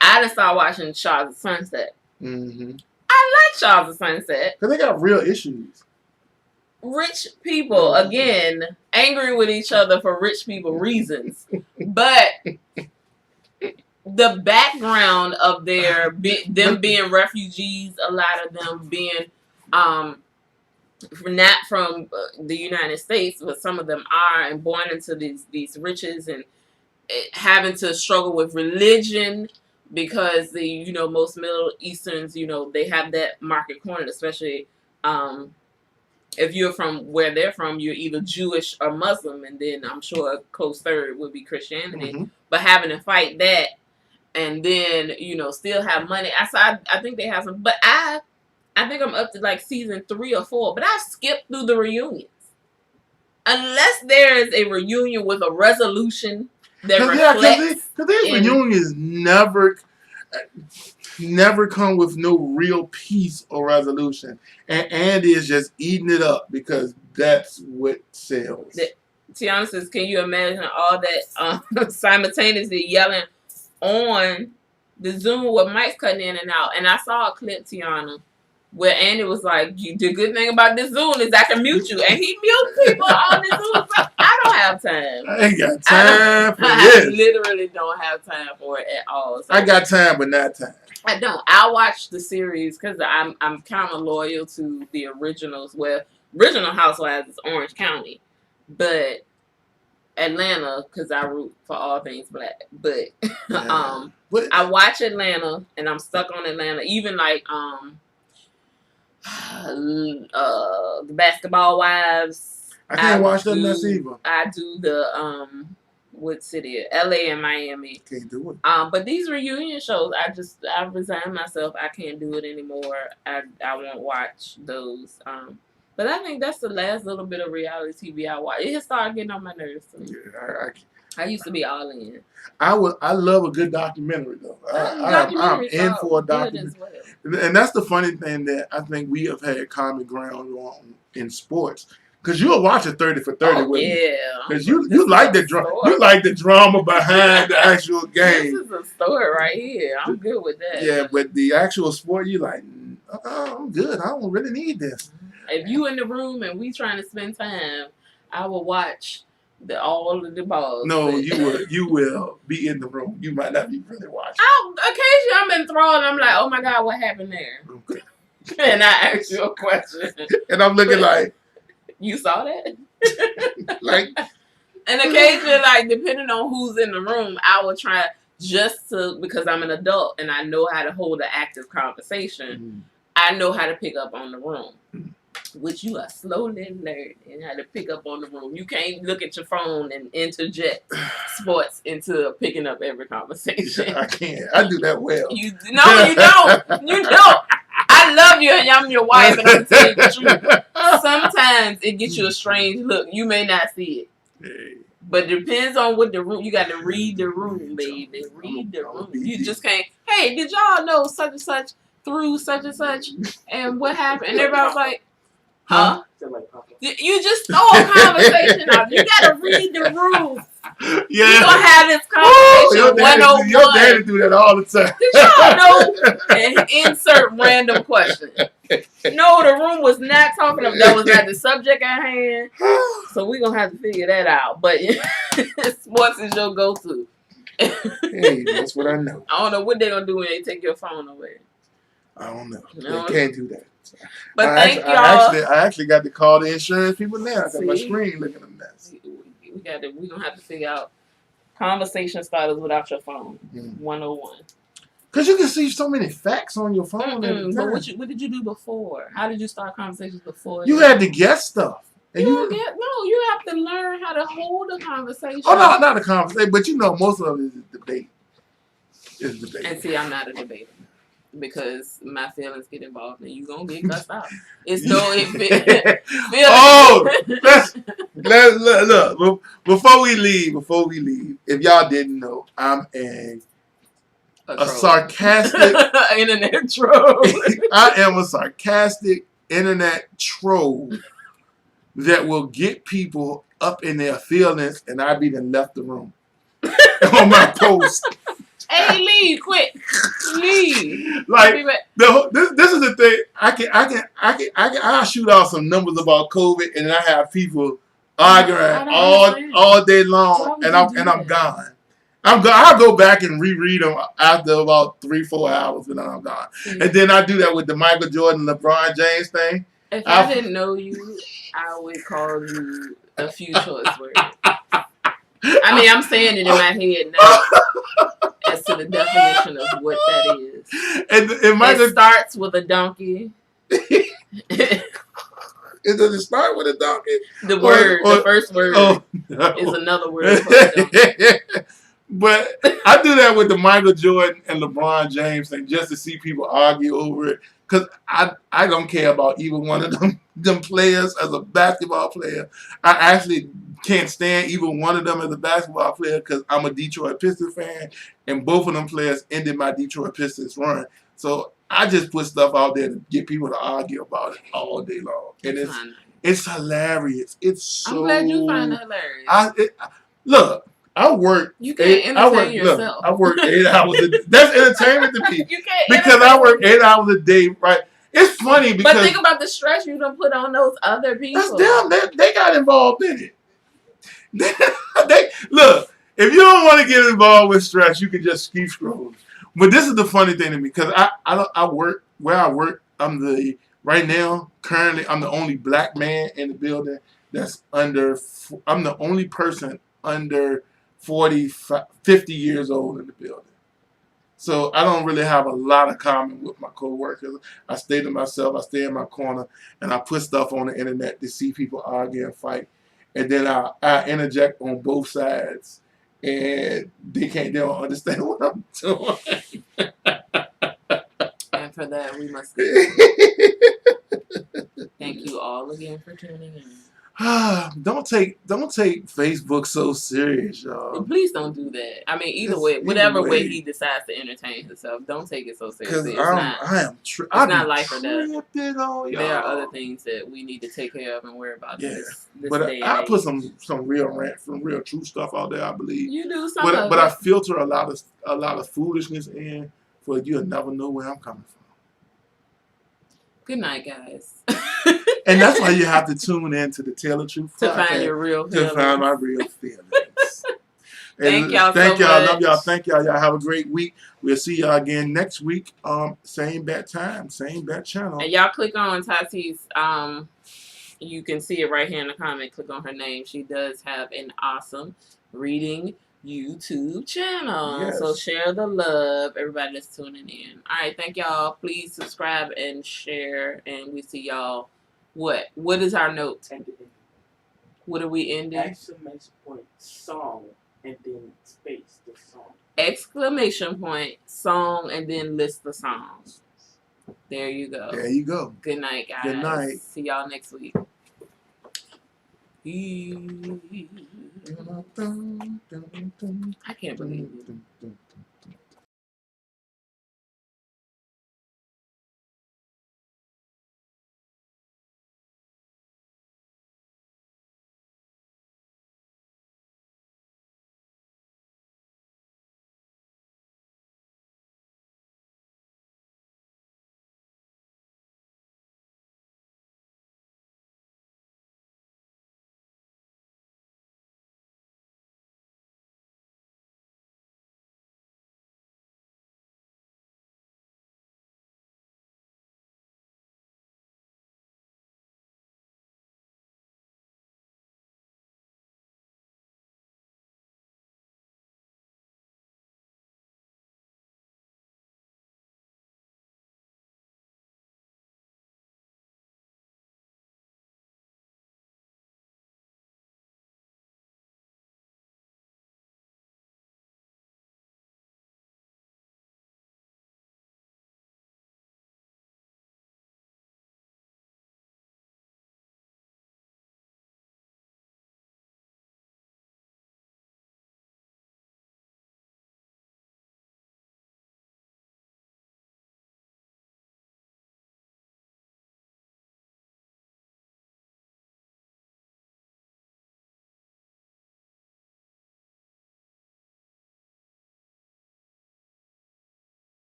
I just started watching Shaws of Sunset. Mm-hmm. I like Shaws of Sunset. Because they got real issues. Rich people, again, angry with each other for rich people reasons. But the background of them being refugees, a lot of them being not from the United States, but some of them are, and born into these riches and having to struggle with religion because most Middle Easterns, they have that market cornered, especially if you're from where they're from, you're either Jewish or Muslim, and then I'm sure a close third would be Christianity. Mm-hmm. But having to fight that, and then still have money. I think they have some, but I think I'm up to like season 3 or 4, but I've skipped through the reunions. Unless there is a reunion with a resolution that reflects. Because these reunions never come with no real peace or resolution. And Andy is just eating it up because that's what sells. Tiana says, can you imagine all that simultaneously yelling on the Zoom with mics cutting in and out? And I saw a clip, Tiana, where Andy was like, the good thing about this Zoom is I can mute you. And he mutes people on the Zoom. So I don't have time. I ain't got time for this. I literally don't have time for it at all. So I got time, but not time. I don't. I watch the series because I'm kind of loyal to the originals. Well, original Housewives is Orange County. But Atlanta, because I root for all things black. But I watch Atlanta, and I'm stuck on Atlanta. Even like the Basketball Wives. I can't watch them mess either. I do the what city? LA and Miami. Can't do it. But these reunion shows, I resigned myself. I can't do it anymore. I won't watch those. But I think that's the last little bit of reality TV I watch. It started getting on my nerves. Yeah, I used to be all in. I love a good documentary though. I'm in for a documentary, well. And that's the funny thing that I think we have had common ground on in sports. Because you'll watch a 30 for 30 with me. Because you like the drama. You like the drama behind the actual game. This is a story right here. I'm good with that. Yeah, but the actual sport, you like, I'm good. I don't really need this. If you in the room and we trying to spend time, I will watch all of the balls. No, you will be in the room. You might not be really watching. Occasionally I'm enthralled and I'm like, oh my God, what happened there? Okay. And I ask you a question. And I'm looking like, you saw that? Like, and occasionally, like, depending on who's in the room, I will try because I'm an adult and I know how to hold an active conversation. I know how to pick up on the room, which you are slowly learning how to pick up on the room. You can't look at your phone and interject sports into picking up every conversation. I can't. I do that well. You don't. You don't. I love you and I'm your wife and I'm telling you the truth. Sometimes it gets you a strange look. You may not see it. Hey. But it depends on what the room. You got to read the room, baby. Read the room. You just can't, hey, did y'all know such and such through such and such? And what happened? And everybody's like, huh? You just throw a conversation out. You got to read the room. Yeah. We're going to have this conversation 101. Your daddy do that all the time. Did y'all know? And insert random question. No, the room was not talking about that. Was not the subject at hand. So we're going to have to figure that out. But sports is your go-to. Hey, that's what I know. I don't know what they're going to do when they take your phone away. I don't know. They can't do that. But thank y'all. I actually got to call the insurance people now. I got my screen looking at that. We're going to have to figure out conversation starters without your phone. 101. Because you can see so many facts on your phone at the But time. what did you do before? How did you start conversations before? You had to guess stuff. And You don't get you have to learn how to hold a conversation. Oh, no, not a conversation, but you know, most of it is debate. It's debate. And see, I'm not a debater because my feelings get involved and you gonna get cussed out. It's no look. Before we leave, if y'all didn't know, I'm a sarcastic internet troll. I am a sarcastic internet troll that will get people up in their feelings, and I be then left the room on my post. Hey, leave quick, leave. Like this is the thing. I'll shoot out some numbers about COVID, and then I have people arguing all day long, and I'm gone. I'll go back and reread them after about 3-4 hours, and then I'm gone. And then I do that with the Michael Jordan, LeBron James thing. If I didn't know you, I would call you a few choice words. I mean, I'm saying it in my head now as to the definition of what that is. And it starts with a donkey. Does it start with a donkey? The first word is another word for a donkey. But I do that with the Michael Jordan and LeBron James thing just to see people argue over it. Because I don't care about either one of them players as a basketball player. I actually can't stand either one of them as a basketball player because I'm a Detroit Pistons fan, and both of them players ended my Detroit Pistons run. So I just put stuff out there to get people to argue about it all day long. And it's hilarious. It's so... I'm glad you find it hilarious. Look, I work. You can't entertain yourself. Look, I work 8 hours a day. That's entertainment to me. You can't because I work 8 hours a day, right? It's funny because... But think about the stress you don't put on those other people. That's them. They got involved in it. Look, if you don't want to get involved with stress, you can just keep scrolling. But this is the funny thing to me because I work where I work. Right now, currently, I'm the only black man in the building that's under... I'm the only person under 50 years old in the building. So I don't really have a lot of common with my coworkers. I stay to myself. I stay in my corner, and I put stuff on the internet to see people argue and fight. And then I interject on both sides, and they don't understand what I'm doing. And for that, we must thank you all again for tuning in. Don't take Facebook so serious, y'all. Please don't do that. I mean, either way, whatever way he decides to entertain himself, don't take it so seriously. It's not life or death. There are other things that we need to take care of and worry about. This but day I put some real rant, some real true stuff out there. I believe you do some but I filter a lot of foolishness in, for you'll never know where I'm coming from. Good night, guys. And that's why you have to tune in to the Tell the Truth to podcast, find your real feelings. To find my real feelings. Thank y'all Thank so y'all. much. Love y'all. Thank y'all. Y'all have a great week. We'll see y'all again next week. Same bat time, same bat channel. And y'all click on Tati's. You can see it right here in the comment. Click on her name. She does have an awesome reading YouTube channel. Yes. So share the love, everybody that's tuning in. All right, thank y'all. Please subscribe and share, and we see y'all. What is our note? What are we ending? Exclamation point song and then space the song. Exclamation point song and then list the songs. There you go. There you go. Good night, guys. Good night. See y'all next week. I can't believe it.